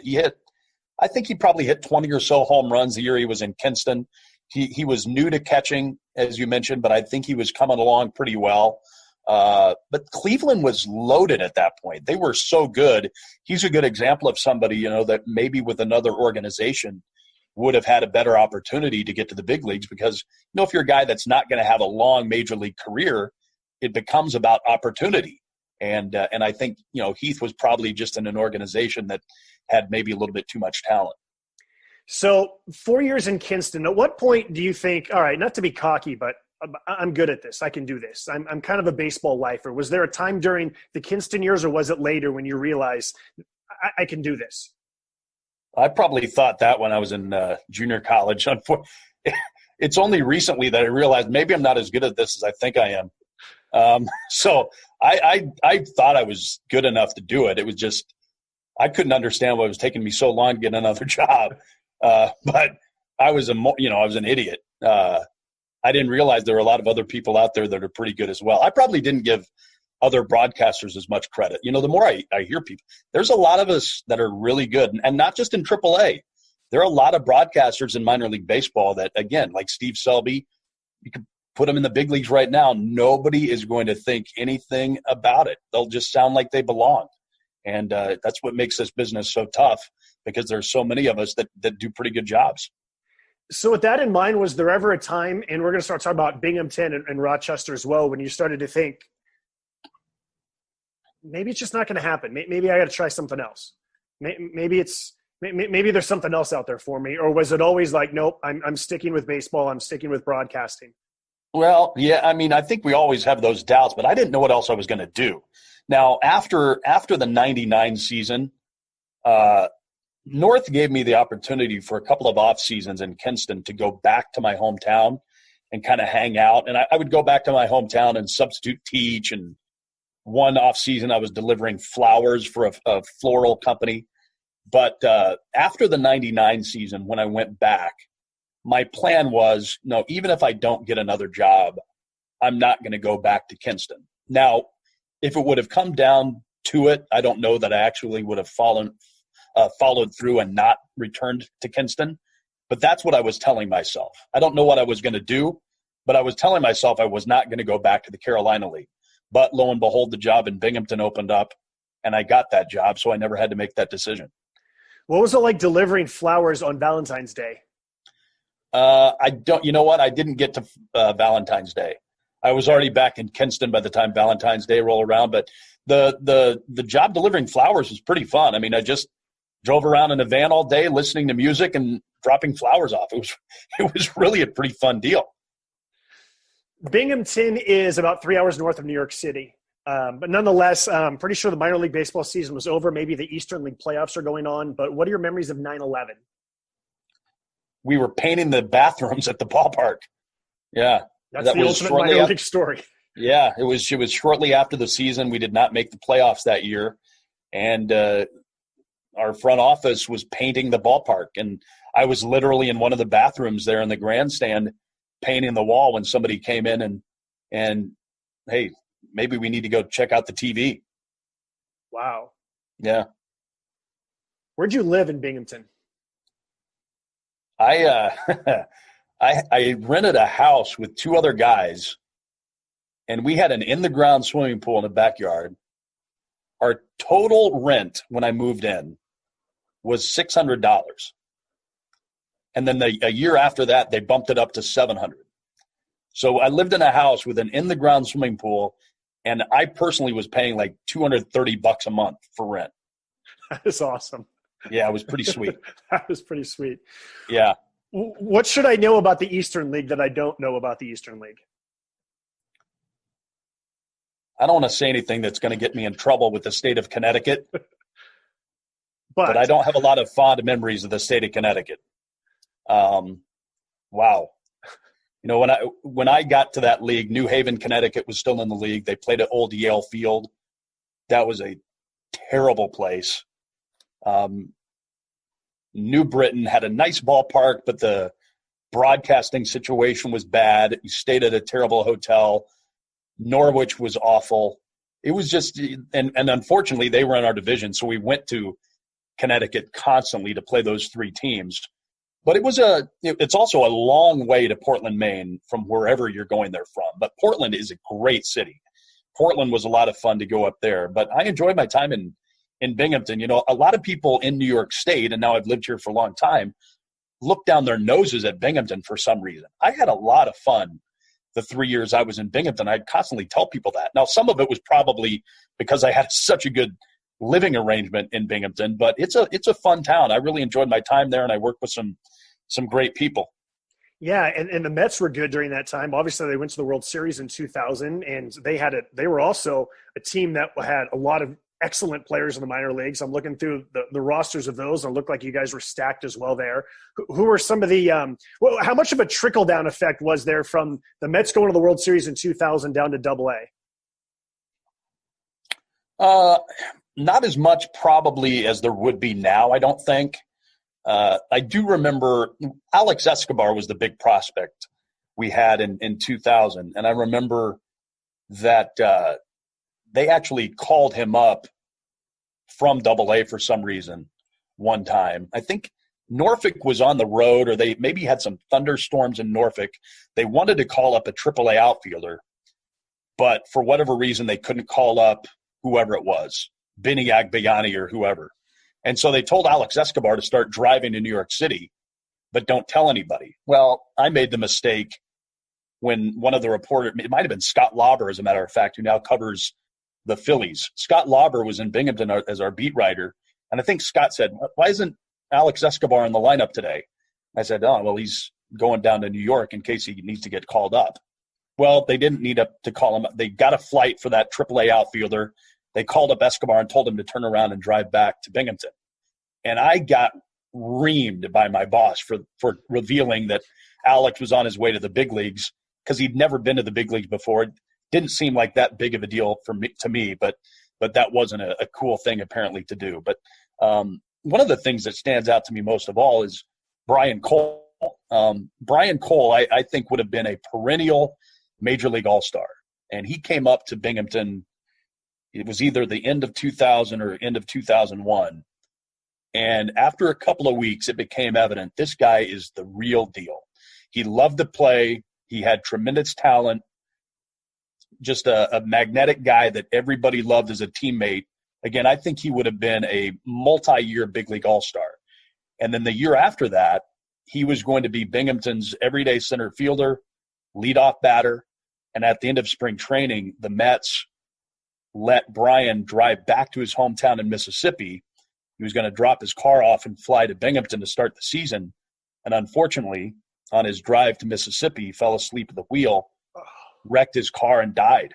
I think he probably hit 20 or so home runs the year he was in Kinston. He was new to catching, as you mentioned, but I think he was coming along pretty well. But Cleveland was loaded at that point. They were so good. He's a good example of somebody, that maybe with another organization would have had a better opportunity to get to the big leagues because, if you're a guy that's not going to have a long major league career, it becomes about opportunity. And I think, Heath was probably just in an organization that had maybe a little bit too much talent. So 4 years in Kinston, at what point do you think, all right, not to be cocky, but I'm good at this. I can do this. I'm kind of a baseball lifer. Was there a time during the Kinston years, or was it later when you realized I can do this? I probably thought that when I was in junior college. It's only recently that I realized maybe I'm not as good at this as I think I am. So I thought I was good enough to do it. It was just I couldn't understand why it was taking me so long to get another job. But I was an idiot. I didn't realize there were a lot of other people out there that are pretty good as well. I probably didn't give other broadcasters as much credit. The more I hear people, there's a lot of us that are really good, and not just in Triple-A. There are a lot of broadcasters in minor league baseball that, again, like Steve Selby, you could put him in the big leagues right now. Nobody is going to think anything about it. They'll just sound like they belong. And that's what makes this business so tough, because there's so many of us that do pretty good jobs. So with that in mind, was there ever a time, and we're going to start talking about Binghamton and Rochester as well, when you started to think, maybe it's just not going to happen. Maybe I got to try something else. Maybe there's something else out there for me. Or was it always like, nope, I'm sticking with baseball. I'm sticking with broadcasting. Well, yeah, I think we always have those doubts, but I didn't know what else I was going to do. Now, after the 99 season, North gave me the opportunity for a couple of off seasons in Kinston to go back to my hometown and kind of hang out. And I would go back to my hometown and substitute teach. And one off season, I was delivering flowers for a floral company. But after the 99 season, when I went back, my plan was, no, even if I don't get another job, I'm not going to go back to Kinston. Now, if it would have come down to it, I don't know that I actually would have followed through and not returned to Kinston. But that's what I was telling myself. I don't know what I was going to do, but I was telling myself I was not going to go back to the Carolina League. But lo and behold, the job in Binghamton opened up, and I got that job, so I never had to make that decision. What was it like delivering flowers on Valentine's Day? You know what? I didn't get to Valentine's Day. I was already back in Kinston by the time Valentine's Day rolled around, but the job delivering flowers was pretty fun. I just drove around in a van all day listening to music and dropping flowers off. It was really a pretty fun deal. Binghamton is about 3 hours north of New York City. But nonetheless, I'm pretty sure the minor league baseball season was over. Maybe the Eastern League playoffs are going on. But what are your memories of 9/11? We were painting the bathrooms at the ballpark. Yeah. That's the ultimate minor league story. Yeah, it was shortly after the season. We did not make the playoffs that year. And our front office was painting the ballpark. And I was literally in one of the bathrooms there in the grandstand painting the wall when somebody came in and hey, maybe we need to go check out the TV. Wow. Yeah. Where'd you live in Binghamton? I rented a house with two other guys, and we had an in-the-ground swimming pool in the backyard. Our total rent when I moved in was $600. And then a year after that, they bumped it up to $700. So I lived in a house with an in-the-ground swimming pool, and I personally was paying like $230 a month for rent. That is awesome. Yeah, it was pretty sweet. That was pretty sweet. Yeah. What should I know about the Eastern League that I don't know about the Eastern League? I don't want to say anything that's going to get me in trouble with the state of Connecticut, but I don't have a lot of fond memories of the state of Connecticut. Wow. When I got to that league, New Haven, Connecticut was still in the league. They played at Old Yale Field. That was a terrible place. New Britain had a nice ballpark, but the broadcasting situation was bad. You stayed at a terrible hotel. Norwich was awful. It was just, and unfortunately they were in our division. So we went to Connecticut constantly to play those three teams. But it's also a long way to Portland, Maine from wherever you're going there from. But Portland is a great city. Portland was a lot of fun to go up there. But I enjoyed my time in Binghamton. A lot of people in New York State, and now I've lived here for a long time, look down their noses at Binghamton for some reason. I had a lot of fun the 3 years I was in Binghamton. I'd constantly tell people that. Now, some of it was probably because I had such a good living arrangement in Binghamton, but it's a fun town. I really enjoyed my time there, and I worked with some great people. Yeah, and the Mets were good during that time. Obviously, they went to the World Series in 2000, and they were also a team that had a lot of excellent players in the minor leagues. I'm looking through the rosters of those, and it looked like you guys were stacked as well there. Who were some of the how much of a trickle-down effect was there from the Mets going to the World Series in 2000 down to Double-A? Not as much probably as there would be now, I don't think. I do remember Alex Escobar was the big prospect we had in 2000. And I remember that they actually called him up from Double-A for some reason one time. I think Norfolk was on the road, or they maybe had some thunderstorms in Norfolk. They wanted to call up a Triple-A outfielder, but for whatever reason, they couldn't call up whoever it was, Benny Agbayani or whoever. And so they told Alex Escobar to start driving to New York City, but don't tell anybody. Well, I made the mistake when one of the reporters, it might have been Scott Lauber, as a matter of fact, who now covers the Phillies. Scott Lauber was in Binghamton as our beat writer. And I think Scott said, why isn't Alex Escobar in the lineup today? I said, oh, well, he's going down to New York in case he needs to get called up. Well, they didn't need to call him up. They got a flight for that Triple-A outfielder. They called up Escobar and told him to turn around and drive back to Binghamton. And I got reamed by my boss for revealing that Alex was on his way to the big leagues, because he'd never been to the big leagues before. It didn't seem like that big of a deal to me, but that wasn't a cool thing apparently to do. But one of the things that stands out to me most of all is Brian Cole. Brian Cole, I think, would have been a perennial Major League All-Star. And he came up to Binghamton. It was either the end of 2000 or end of 2001. And after a couple of weeks, it became evident this guy is the real deal. He loved to play. He had tremendous talent, just a magnetic guy that everybody loved as a teammate. Again, I think he would have been a multi-year big league all-star. And then the year after that, he was going to be Binghamton's everyday center fielder, leadoff batter. And at the end of spring training, the Mets let Brian drive back to his hometown in Mississippi. He was going to drop his car off and fly to Binghamton to start the season. And unfortunately, on his drive to Mississippi, he fell asleep at the wheel, wrecked his car, and died.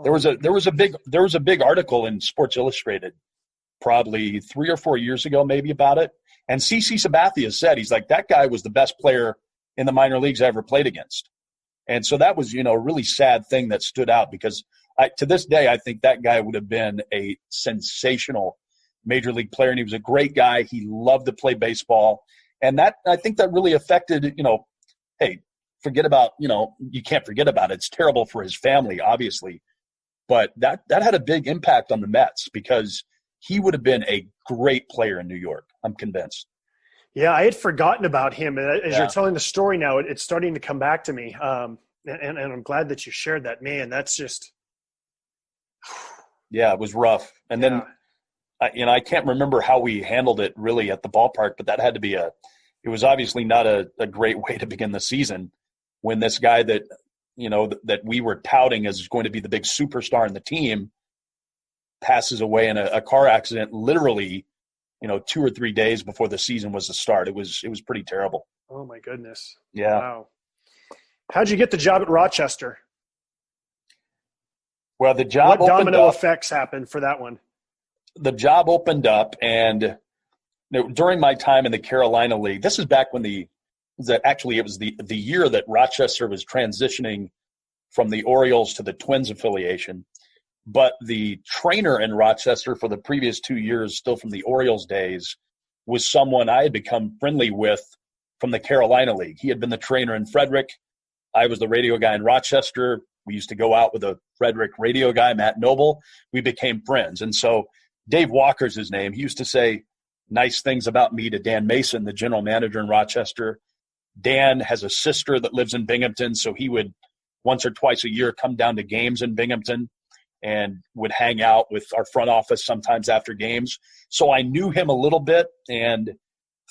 There was a big article in Sports Illustrated probably 3 or 4 years ago, maybe, about it. And CC Sabathia said, he's like, that guy was the best player in the minor leagues I ever played against. And so that was, a really sad thing that stood out, because to this day, I think that guy would have been a sensational major league player. And he was a great guy. He loved to play baseball. And that, I think that really affected, hey, forget about, you can't forget about it. It's terrible for his family, obviously. But that had a big impact on the Mets, because he would have been a great player in New York, I'm convinced. Yeah, I had forgotten about him. And as you're telling the story now, it's starting to come back to me. And I'm glad that you shared that. Man, that's just – yeah, it was rough. And then I can't remember how we handled it really at the ballpark, but that had to be it was obviously not a great way to begin the season, when this guy that, that we were touting as going to be the big superstar in the team passes away in a car accident literally, 2 or 3 days before the season was to start. It was pretty terrible. Oh my goodness. Yeah. Wow. How'd you get the job at Rochester? Well, the job what domino effects happened for that one? The job opened up, and during my time in the Carolina League, this is back when it was the year that Rochester was transitioning from the Orioles to the Twins affiliation. But the trainer in Rochester for the previous 2 years, still from the Orioles days, was someone I had become friendly with from the Carolina League. He had been the trainer in Frederick. I was the radio guy in Rochester. We used to go out with a Frederick radio guy, Matt Noble. We became friends. And so Dave Walker's his name. He used to say nice things about me to Dan Mason, the general manager in Rochester. Dan has a sister that lives in Binghamton, so he would once or twice a year come down to games in Binghamton and would hang out with our front office sometimes after games. So I knew him a little bit, and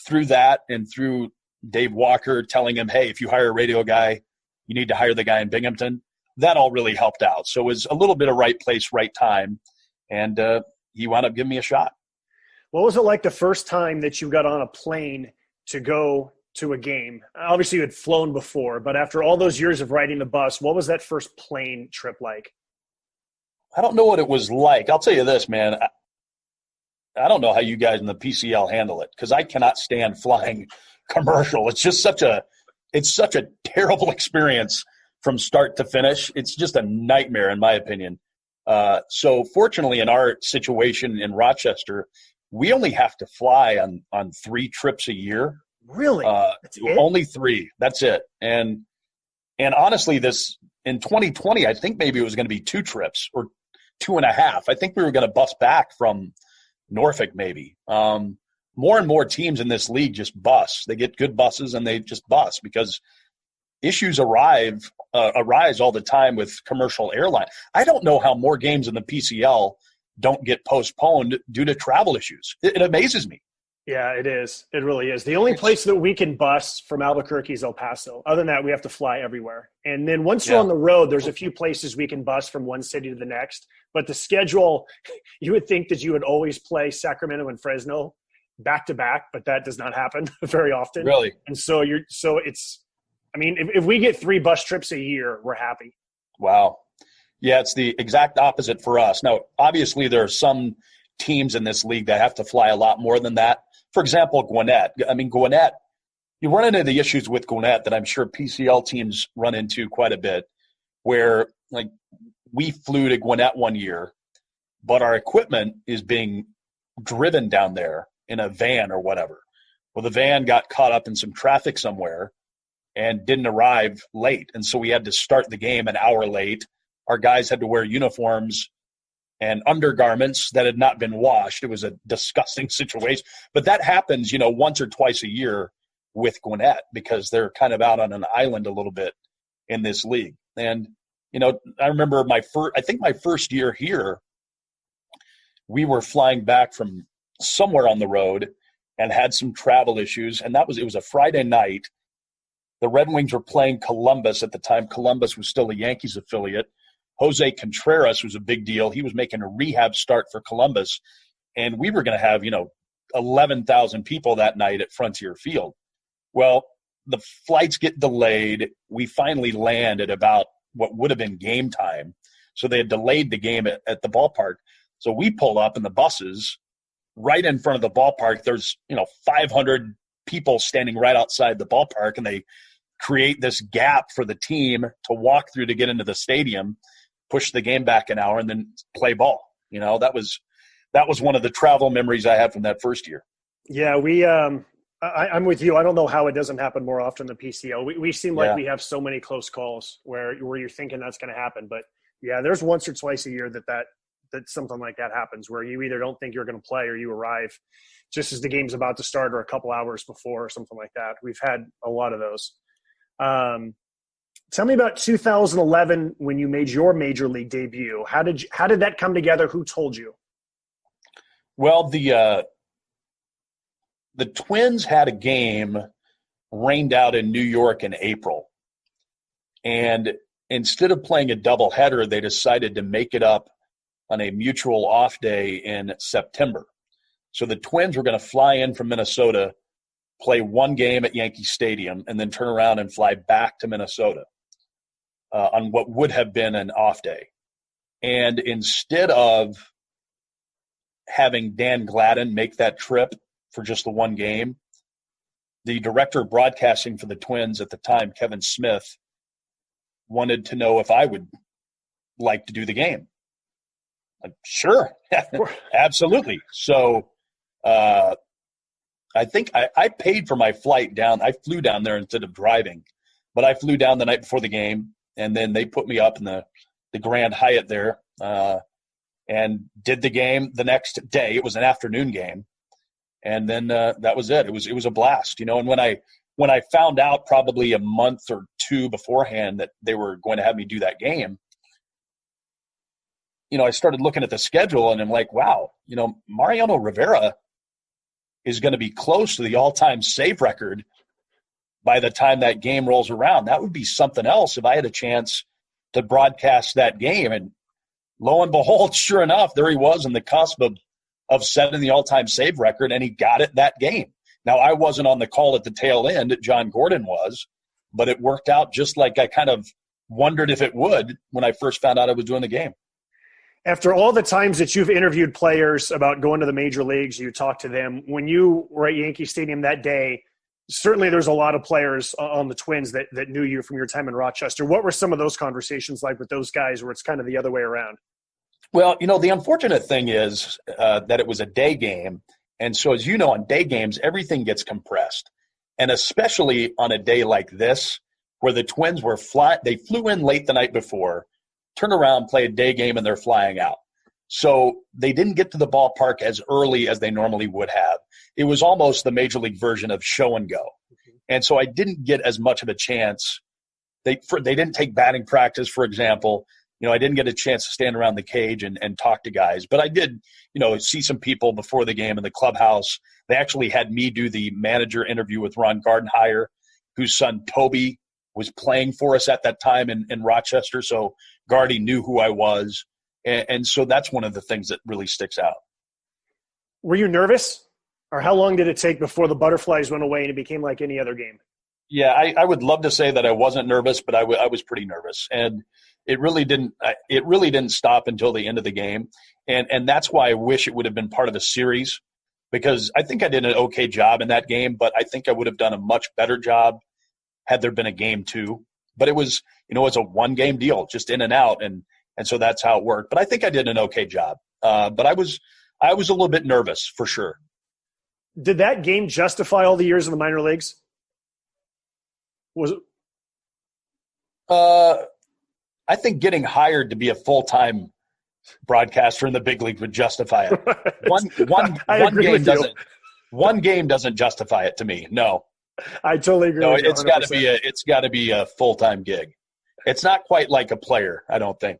through that and through Dave Walker telling him, hey, if you hire a radio guy, you need to hire the guy in Binghamton. That all really helped out. So it was a little bit of right place, right time. And he wound up giving me a shot. What was it like the first time that you got on a plane to go to a game? Obviously, you had flown before, but after all those years of riding the bus, what was that first plane trip like? I don't know what it was like. I'll tell you this, man. I don't know how you guys in the PCL handle it, because I cannot stand flying commercial. It's just such a terrible experience from start to finish. It's just a nightmare, in my opinion. So fortunately, in our situation in Rochester, we only have to fly on 3 trips a year. Really? Only 3. That's it. And honestly, this in 2020, I think maybe it was going to be 2 trips or 2.5. I think we were going to bus back from Norfolk, maybe. More and more teams in this league just bus. They get good buses and they just bus because issues arise all the time with commercial airline. I don't know how more games in the PCL don't get postponed due to travel issues. It amazes me. Yeah, it is. It really is. The only place that we can bus from Albuquerque is El Paso. Other than that, we have to fly everywhere. And then once you're on the road, there's a few places we can bus from one city to the next. But the schedule, you would think that you would always play Sacramento and Fresno back to back, but that does not happen very often. Really? And so if we get 3 bus trips a year, we're happy. Wow. Yeah, it's the exact opposite for us. Now, obviously, there are some teams in this league that have to fly a lot more than that. For example, Gwinnett. Gwinnett, you run into the issues with Gwinnett that I'm sure PCL teams run into quite a bit, where like we flew to Gwinnett one year, but our equipment is being driven down there in a van or whatever. Well, the van got caught up in some traffic somewhere and didn't arrive late. And so we had to start the game an hour late. Our guys had to wear uniforms and undergarments that had not been washed. It was a disgusting situation. But that happens, once or twice a year with Gwinnett because they're kind of out on an island a little bit in this league. And, I remember my first year here, we were flying back from somewhere on the road and had some travel issues. And it was a Friday night. The Red Wings were playing Columbus at the time. Columbus was still a Yankees affiliate. Jose Contreras was a big deal. He was making a rehab start for Columbus, and we were going to have, 11,000 people that night at Frontier Field. Well, the flights get delayed. We finally land at about what would have been game time. So they had delayed the game at the ballpark. So we pull up in the buses right in front of the ballpark. There's, 500 people standing right outside the ballpark, and they create this gap for the team to walk through to get into the stadium, push the game back an hour, and then play ball. That was one of the travel memories I had from that first year. Yeah, I'm with you. I don't know how it doesn't happen more often than PCL. We seem like we have so many close calls where you're thinking that's going to happen. But yeah, there's once or twice a year that something like that happens where you either don't think you're going to play or you arrive just as the game's about to start or a couple hours before or something like that. We've had a lot of those. Tell me about 2011 when you made your major league debut. How did that come together? Who told you? Well, the Twins had a game rained out in New York in April. And instead of playing a doubleheader, they decided to make it up on a mutual off day in September. So the Twins were going to fly in from Minnesota, play one game at Yankee Stadium, and then turn around and fly back to Minnesota on what would have been an off day. And instead of having Dan Gladden make that trip for just the one game, the director of broadcasting for the Twins at the time, Kevin Smith, wanted to know if I would like to do the game. Sure, absolutely. So I think I paid for my flight down. I flew down there instead of driving, but I flew down the night before the game, and then they put me up in the Grand Hyatt there and did the game the next day. It was an afternoon game, and then that was it. It was a blast, And when I found out probably a month or two beforehand that they were going to have me do that game, I started looking at the schedule and I'm like, wow, Mariano Rivera is going to be close to the all-time save record by the time that game rolls around. That would be something else if I had a chance to broadcast that game. And lo and behold, sure enough, there he was on the cusp of setting the all-time save record, and he got it that game. Now, I wasn't on the call at the tail end. John Gordon was, but it worked out just like I kind of wondered if it would when I first found out I was doing the game. After all the times that you've interviewed players about going to the major leagues, you talked to them, when you were at Yankee Stadium that day, certainly there's a lot of players on the Twins that knew you from your time in Rochester. What were some of those conversations like with those guys where it's kind of the other way around? Well, the unfortunate thing is that it was a day game. And so, as you know, on day games, everything gets compressed. And especially on a day like this, where the Twins were they flew in late the night before, turn around, play a day game, and they're flying out. So they didn't get to the ballpark as early as they normally would have. It was almost the major league version of show and go. And so I didn't get as much of a chance. They didn't take batting practice, for example. I didn't get a chance to stand around the cage and talk to guys. But I did, see some people before the game in the clubhouse. They actually had me do the manager interview with Ron Gardenhire, whose son Toby was playing for us at that time in Rochester. So Gardy knew who I was. And so that's one of the things that really sticks out. Were you nervous? Or how long did it take before the butterflies went away and it became like any other game? Yeah, I would love to say that I wasn't nervous, but I was pretty nervous. And it really didn't stop until the end of the game. And that's why I wish it would have been part of a series, because I think I did an okay job in that game, but I think I would have done a much better job had there been a game 2. But it was, it's a one-game deal, just in and out. And so that's how it worked. But I think I did an okay job. But I was a little bit nervous for sure. Did that game justify all the years in the minor leagues? Was it? I think getting hired to be a full-time broadcaster in the big league would justify it. One game doesn't justify it to me. No, I totally agree. No, with you it's got to be a full-time gig. It's not quite like a player, I don't think.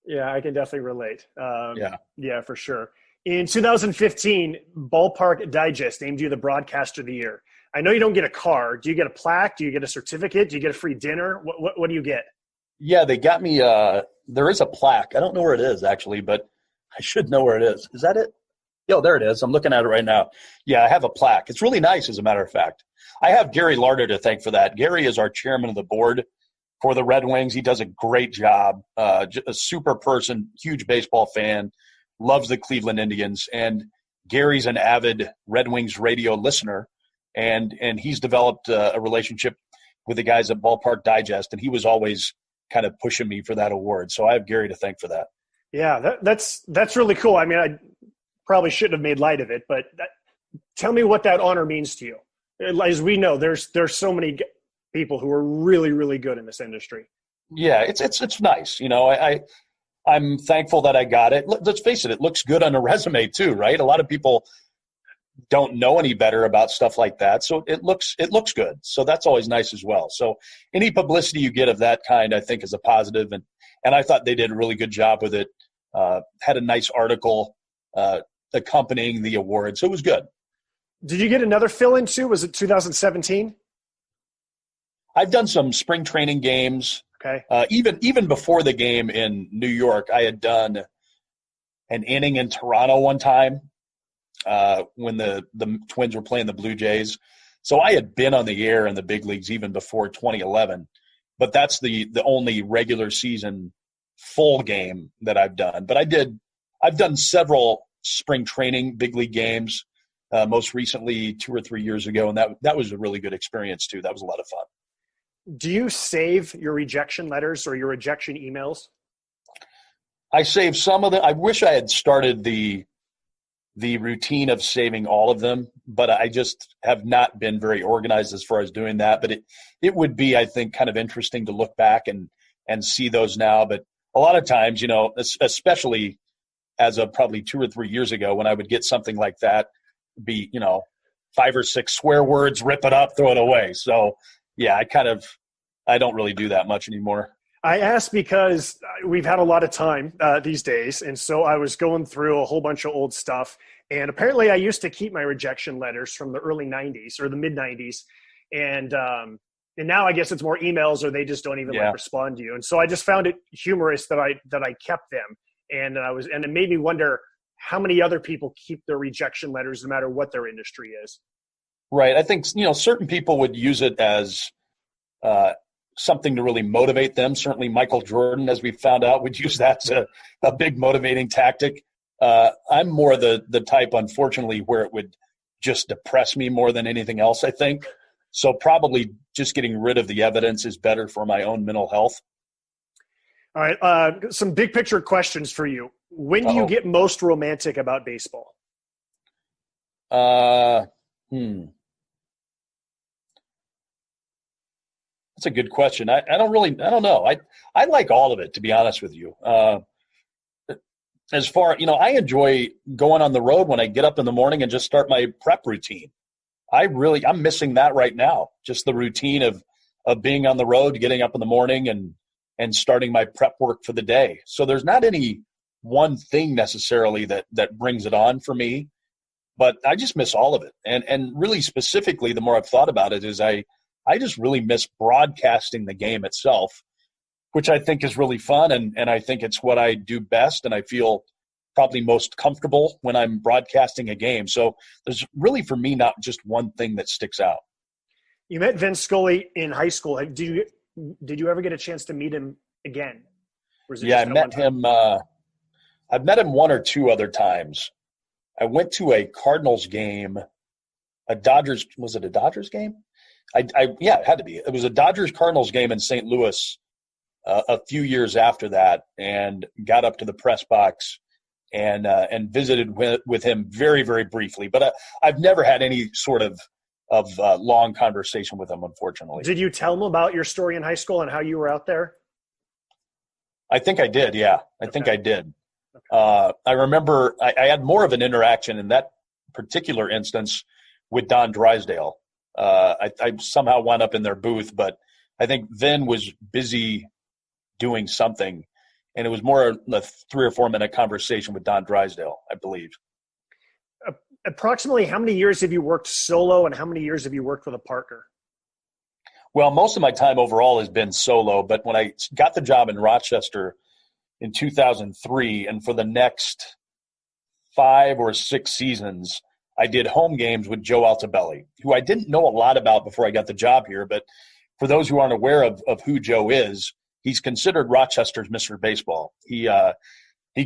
Yeah, I can definitely relate. Yeah, for sure. In 2015, Ballpark Digest named you the Broadcaster of the Year. I know you don't get a car. Do you get a plaque? Do you get a certificate? Do you get a free dinner? What do you get? Yeah, they got me there is a plaque. I don't know where it is, actually, but I should know where it is. Is that it? Yo, there it is. I'm looking at it right now. Yeah, I have a plaque. It's really nice, as a matter of fact. I have Gary Larder to thank for that. Gary is our chairman of the board for the Red Wings. He does a great job. A super person, huge baseball fan, loves the Cleveland Indians. And Gary's an avid Red Wings radio listener, and he's developed a relationship with the guys at Ballpark Digest, and he was always kind of pushing me for that award. So I have Gary to thank for that. Yeah, that's really cool. I mean, I probably shouldn't have made light of it, but tell me what that honor means to you. As we know, there's so many people who are really, really good in this industry. Yeah, it's nice. I'm thankful that I got it. Let's face it, it looks good on a resume too, right? A lot of people don't know any better about stuff like that, so it looks good. So that's always nice as well. So any publicity you get of that kind, I think, is a positive, and I thought they did a really good job with it. Had a nice article accompanying the award, so it was good. Did you get another fill-in too? Was it 2017? I've done some spring training games. Okay. Even before the game in New York, I had done an inning in Toronto one time when the Twins were playing the Blue Jays. So I had been on the air in the big leagues even before 2011, but that's the only regular season full game that I've done. But I've done several spring training big league games, most recently 2 or 3 years ago, and that was a really good experience too. That was a lot of fun. Do you save your rejection letters or your rejection emails? I save some of them. I wish I had started the routine of saving all of them, but I just have not been very organized as far as doing that. But it would be, I think, kind of interesting to look back and see those now. But a lot of times, especially as of probably 2 or 3 years ago, when I would get something like that, be 5 or 6 swear words, rip it up, throw it away. So yeah, I don't really do that much anymore. I asked because we've had a lot of time these days, and so I was going through a whole bunch of old stuff, and apparently I used to keep my rejection letters from the early 90s or the mid-90s, And now I guess it's more emails, or they just don't even respond to you. And so I just found it humorous that I kept them. And it made me wonder how many other people keep their rejection letters no matter what their industry is. Right. I think, certain people would use it as something to really motivate them. Certainly Michael Jordan, as we found out, would use that as a big motivating tactic. I'm more the type, unfortunately, where it would just depress me more than anything else, I think. So probably just getting rid of the evidence is better for my own mental health. All right. Some big picture questions for you. When do you get most romantic about baseball? That's a good question. I don't know. I like all of it, to be honest with you. As far, I enjoy going on the road when I get up in the morning and just start my prep routine. I'm missing that right now. Just the routine of being on the road, getting up in the morning and starting my prep work for the day. So there's not any one thing necessarily that brings it on for me, but I just miss all of it. And really specifically, the more I've thought about it, is I just really miss broadcasting the game itself, which I think is really fun. And I think it's what I do best. And I feel probably most comfortable when I'm broadcasting a game. So there's really, for me, not just one thing that sticks out. You met Vin Scully in high school. Did you ever get a chance to meet him again? Yeah, I met him. I've met him one or two other times. I went to a Cardinals game, was it a Dodgers game? Yeah, it had to be. It was a Dodgers-Cardinals game in St. Louis a few years after that, and got up to the press box and visited with him very, very briefly. But I've never had any sort of long conversation with him, unfortunately. Did you tell him about your story in high school and how you were out there? I think I did, yeah. I think I did. Okay. I remember I had more of an interaction in that particular instance with Don Drysdale. I somehow wound up in their booth, but I think Vin was busy doing something, and it was more a 3 or 4 minute conversation with Don Drysdale, I believe. Approximately how many years have you worked solo, and how many years have you worked with a partner? Well, most of my time overall has been solo, but when I got the job in Rochester in 2003, and for the next 5 or 6 seasons, I did home games with Joe Altobelli, who I didn't know a lot about before I got the job here. But for those who aren't aware of who Joe is, he's considered Rochester's Mr. Baseball. He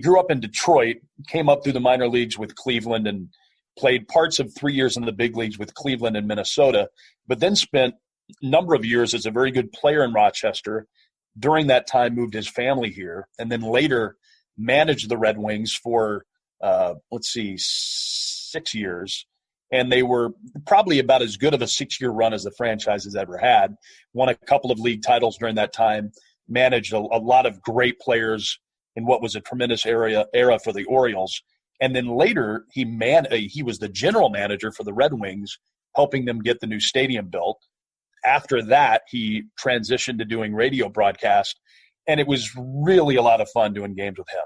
grew up in Detroit, came up through the minor leagues with Cleveland, and played parts of 3 years in the big leagues with Cleveland and Minnesota, but then spent a number of years as a very good player in Rochester. During that time, moved his family here, and then later managed the Red Wings for, 6 years. And they were probably about as good of a 6-year run as the franchise has ever had. Won a couple of league titles during that time, managed a lot of great players in what was a tremendous era for the Orioles. And then later, he was the general manager for the Red Wings, helping them get the new stadium built. After that, he transitioned to doing radio broadcast, and it was really a lot of fun doing games with him.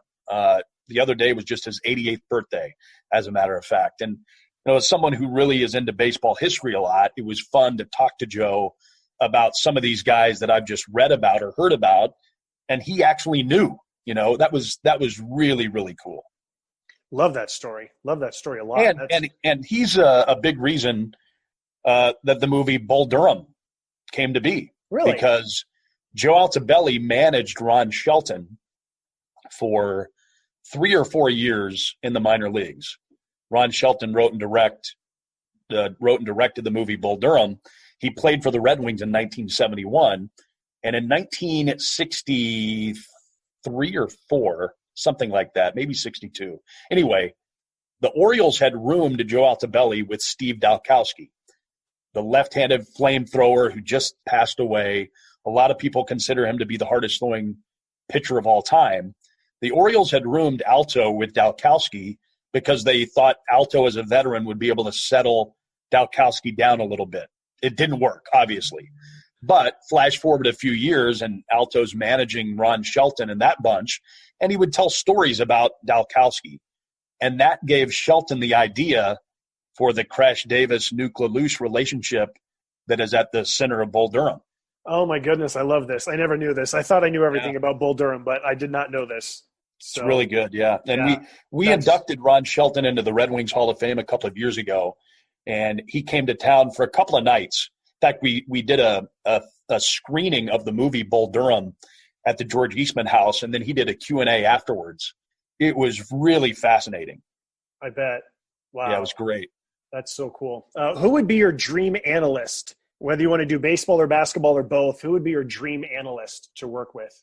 The other day was just his 88th birthday, as a matter of fact. And as someone who really is into baseball history a lot, it was fun to talk to Joe about some of these guys that I've just read about or heard about, and he actually knew. That was really, really cool. Love that story. Love that story a lot. And he's a big reason that the movie Bull Durham came to be. Really? Because Joe Altobelli managed Ron Shelton for 3 or 4 years in the minor leagues. Ron Shelton wrote and directed the movie Bull Durham. He played for the Red Wings in 1971, and in 1963 or 4, something like that, maybe 62. Anyway, the Orioles had roomed Joe Altobelli with Steve Dalkowski, the left-handed flamethrower who just passed away. A lot of people consider him to be the hardest-throwing pitcher of all time. The Orioles had roomed Alto with Dalkowski because they thought Alto, as a veteran, would be able to settle Dalkowski down a little bit. It didn't work, obviously. But flash forward a few years, and Alto's managing Ron Shelton and that bunch, and he would tell stories about Dalkowski. And that gave Shelton the idea for the Crash Davis-Nuke LaLoosh relationship that is at the center of Bull Durham. Oh my goodness, I love this. I never knew this. I thought I knew everything about Bull Durham, but I did not know this. So, it's really good, yeah. And yeah, we inducted Ron Shelton into the Red Wings Hall of Fame a couple of years ago, and he came to town for a couple of nights. In fact, we did a screening of the movie Bull Durham at the George Eastman House, and then he did a Q&A afterwards. It was really fascinating. I bet. Wow. Yeah, it was great. That's so cool. Who would be your dream analyst? Whether you want to do baseball or basketball or both, who would be your dream analyst to work with?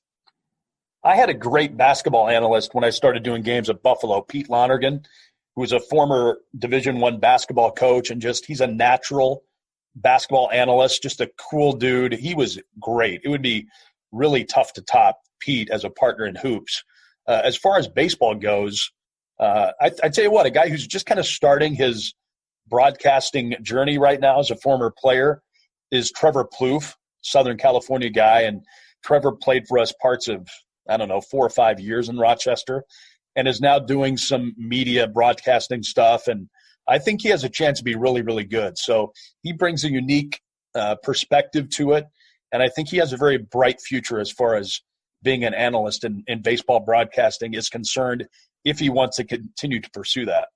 I had a great basketball analyst when I started doing games at Buffalo, Pete Lonergan, who was a former Division I basketball coach, and he's a natural basketball analyst, just a cool dude. He was great. It would be really tough to top Pete as a partner in hoops. As far as baseball goes, I tell you what, a guy who's just kind of starting his broadcasting journey right now as a former player is Trevor Plouffe, Southern California guy. And Trevor played for us parts of, 4 or 5 years in Rochester and is now doing some media broadcasting stuff. And I think he has a chance to be really, really good. So he brings a unique perspective to it. And I think he has a very bright future as far as being an analyst in baseball broadcasting is concerned, if he wants to continue to pursue that.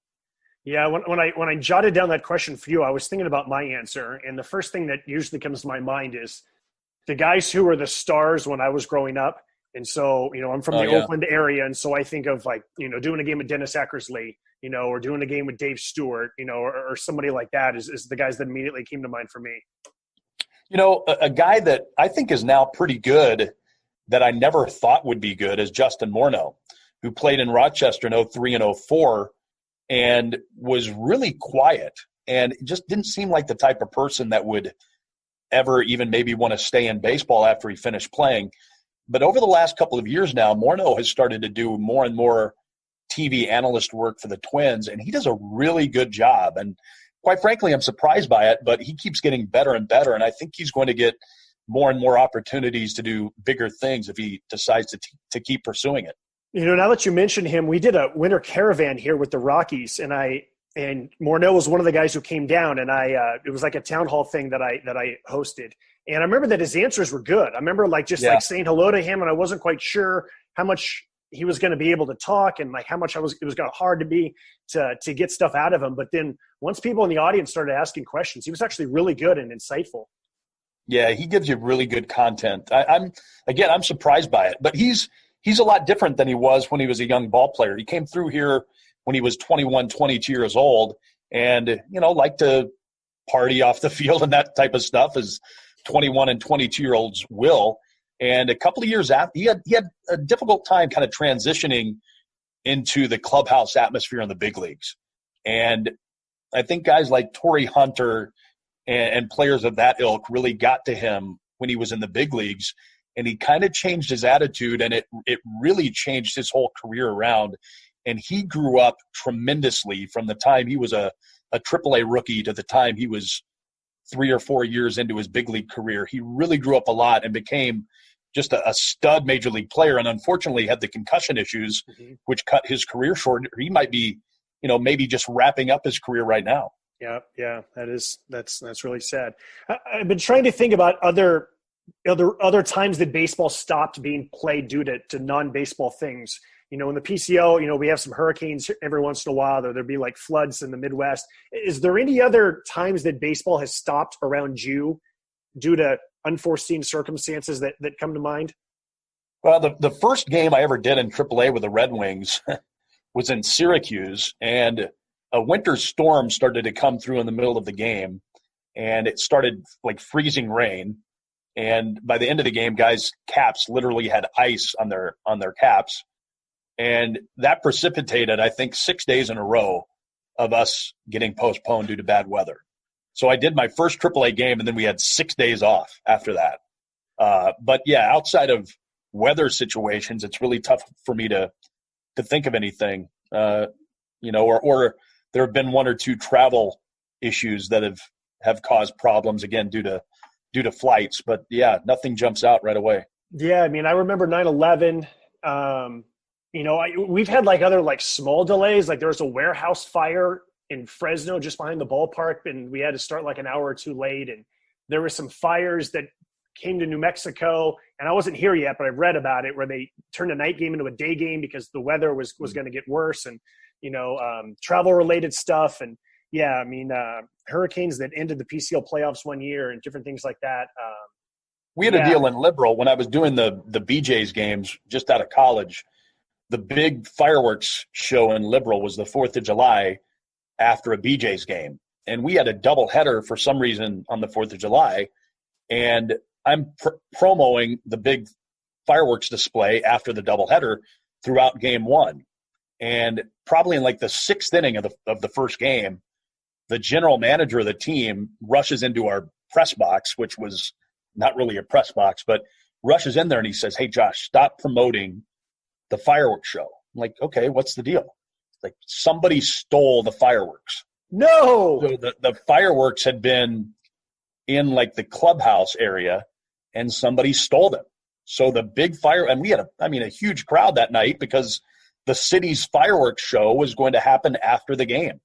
Yeah, when I jotted down that question for you, I was thinking about my answer. And the first thing that usually comes to my mind is the guys who were the stars when I was growing up. And so, I'm from the Oakland area. And so I think of doing a game with Dennis Eckersley, or doing a game with Dave Stewart, or somebody like that is the guys that immediately came to mind for me. A guy that I think is now pretty good that I never thought would be good is Justin Morneau, who played in Rochester in 03 and 04 and was really quiet and just didn't seem like the type of person that would ever even maybe want to stay in baseball after he finished playing. But over the last couple of years now, Morneau has started to do more and more TV analyst work for the Twins, and he does a really good job. And quite frankly, I'm surprised by it, but he keeps getting better and better, and I think he's going to get more and more opportunities to do bigger things if he decides to keep pursuing it. Now that you mentioned him, we did a winter caravan here with the Rockies, and Morneau was one of the guys who came down, and it was like a town hall thing that I hosted. And I remember that his answers were good. I remember saying hello to him, and I wasn't quite sure how much he was going to be able to talk and how much it was going to hard to be to get stuff out of him. But then once people in the audience started asking questions, he was actually really good and insightful. Yeah, he gives you really good content. I'm surprised by it, but he's a lot different than he was when he was a young ball player. He came through here when he was 21, 22 years old and, liked to party off the field and that type of stuff as 21 and 22-year-olds will. And a couple of years after, he had a difficult time kind of transitioning into the clubhouse atmosphere in the big leagues. And I think guys like Torrey Hunter and players of that ilk really got to him when he was in the big leagues. And he kind of changed his attitude, and it really changed his whole career around. And he grew up tremendously from the time he was a Triple-A rookie to the time he was 3 or 4 years into his big league career. He really grew up a lot and became just a stud major league player, and unfortunately had the concussion issues, which cut his career short. He might be, maybe just wrapping up his career right now. Yeah, that's really sad. I've been trying to think about other times that baseball stopped being played due to non-baseball things. In the PCO, we have some hurricanes every once in a while. There'd be like floods in the Midwest. Is there any other times that baseball has stopped around you due to unforeseen circumstances that come to mind? Well, the first game I ever did in Triple-A with the Red Wings was in Syracuse, and a winter storm started to come through in the middle of the game, and it started like freezing rain. And by the end of the game, guys' caps literally had ice on their caps. And that precipitated, I think, 6 days in a row of us getting postponed due to bad weather. So I did my first Triple-A game, and then we had 6 days off after that. But, yeah, outside of weather situations, it's really tough for me to think of anything, or there have been one or two travel issues that have caused problems, again, due to flights. But, yeah, nothing jumps out right away. Yeah, I mean, I remember 9/11. We've had other small delays. There was a warehouse fire in Fresno just behind the ballpark, and we had to start an hour or two late. And there were some fires that came to New Mexico, and I wasn't here yet, but I've read about it, where they turned a night game into a day game because the weather was going to get worse, and travel related stuff. And yeah, I mean, hurricanes that ended the PCL playoffs one year and different things like that. We had a deal in Liberal when I was doing the BJ's games just out of college. The big fireworks show in Liberal was the 4th of July after a BJ's game. And we had a doubleheader for some reason on the 4th of July. And I'm promoting the big fireworks display after the doubleheader throughout game one. And probably in like the 6th inning of the first game, the general manager of the team rushes into our press box, which was not really a press box, but rushes in there and he says, "Hey, Josh, stop promoting the fireworks show." I'm like, "Okay, what's the deal?" Like, somebody stole the fireworks. No! So the fireworks had been in like the clubhouse area and somebody stole them. So the big fire, and we had a huge crowd that night because the city's fireworks show was going to happen after the game.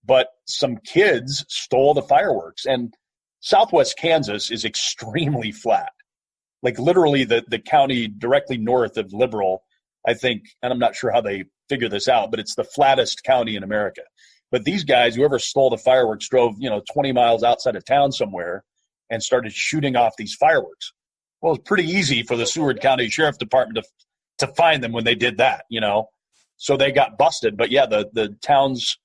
But some kids stole the fireworks, and Southwest Kansas is extremely flat. Like literally the county directly north of Liberal, I think, and I'm not sure how they figure this out, but it's the flattest county in America. But these guys, whoever stole the fireworks, drove 20 miles outside of town somewhere and started shooting off these fireworks. Well, it's pretty easy for the Seward County Sheriff Department to find them when they did that, So they got busted. But yeah, the town's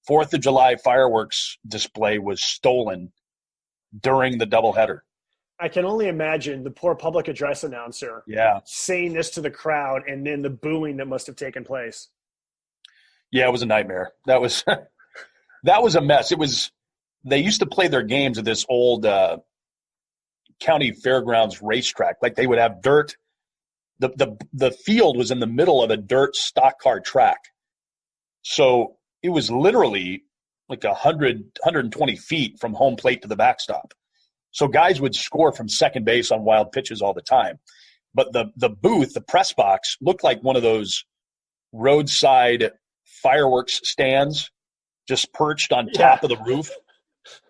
4th of July fireworks display was stolen during the doubleheader. I can only imagine the poor public address announcer saying this to the crowd and then the booing that must have taken place. Yeah, it was a nightmare. That was that was a mess. They used to play their games at this old county fairgrounds racetrack. Like they would have dirt. The field was in the middle of a dirt stock car track. So it was literally like 120 feet from home plate to the backstop. So guys would score from second base on wild pitches all the time. But the booth, the press box, looked like one of those roadside fireworks stands just perched on top of the roof.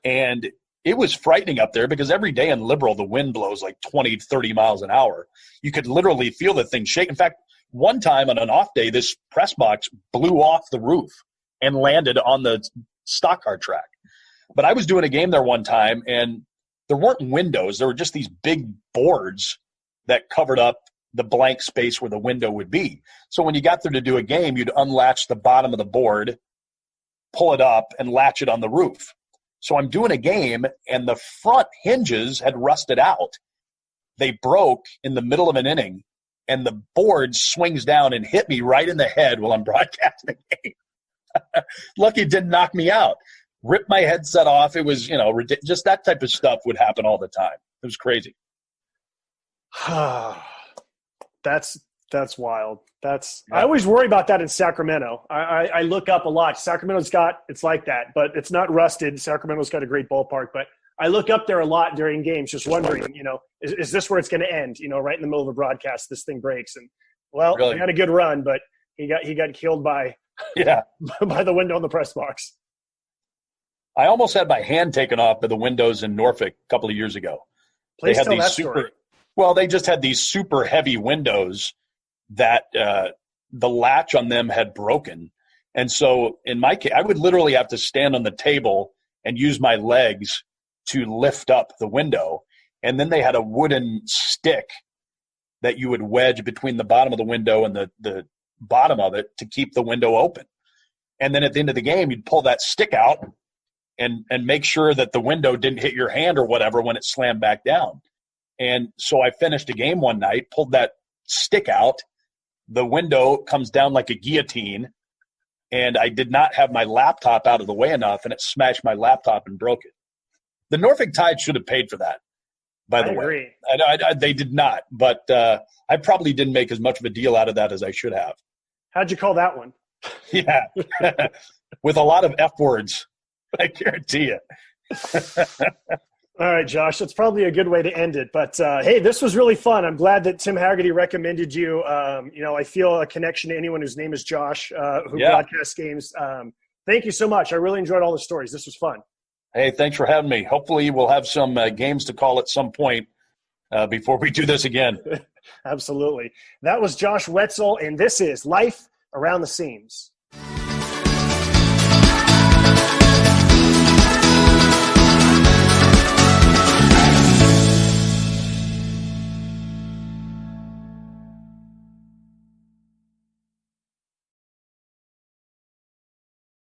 And it was frightening up there because every day in Liberal, the wind blows like 20, 30 miles an hour. You could literally feel the thing shake. In fact, one time on an off day, this press box blew off the roof and landed on the stock car track. But I was doing a game there one time, and there weren't windows. There were just these big boards that covered up the blank space where the window would be. So when you got there to do a game, you'd unlatch the bottom of the board, pull it up, and latch it on the roof. So I'm doing a game, and the front hinges had rusted out. They broke in the middle of an inning, and the board swings down and hit me right in the head while I'm broadcasting the game. Lucky it didn't knock me out. Ripped my headset off. It was, just that type of stuff would happen all the time. It was crazy. That's wild. I always worry about that in Sacramento. I look up a lot. It's like that, but it's not rusted. Sacramento's got a great ballpark, but I look up there a lot during games, just wondering, is this where it's going to end? Right in the middle of a broadcast, this thing breaks. And really? He had a good run, but he got killed by by the window in the press box. I almost had my hand taken off by the windows in Norfolk a couple of years ago. Please tell that story. Well, they just had these super heavy windows that the latch on them had broken. And so in my case, I would literally have to stand on the table and use my legs to lift up the window. And then they had a wooden stick that you would wedge between the bottom of the window and the bottom of it to keep the window open. And then at the end of the game, you'd pull that stick out and make sure that the window didn't hit your hand or whatever when it slammed back down. And so I finished a game one night, pulled that stick out. The window comes down like a guillotine, and I did not have my laptop out of the way enough, and it smashed my laptop and broke it. The Norfolk Tide should have paid for that, by the way. I they did not, but I probably didn't make as much of a deal out of that as I should have. How'd you call that one? Yeah, with a lot of F words, I guarantee you. All right, Josh, that's probably a good way to end it. But, hey, this was really fun. I'm glad that Tim Haggerty recommended you. I feel a connection to anyone whose name is Josh who broadcasts games. Thank you so much. I really enjoyed all the stories. This was fun. Hey, thanks for having me. Hopefully we'll have some games to call at some point before we do this again. Absolutely. That was Josh Whetzel, and this is Life Around the Seams.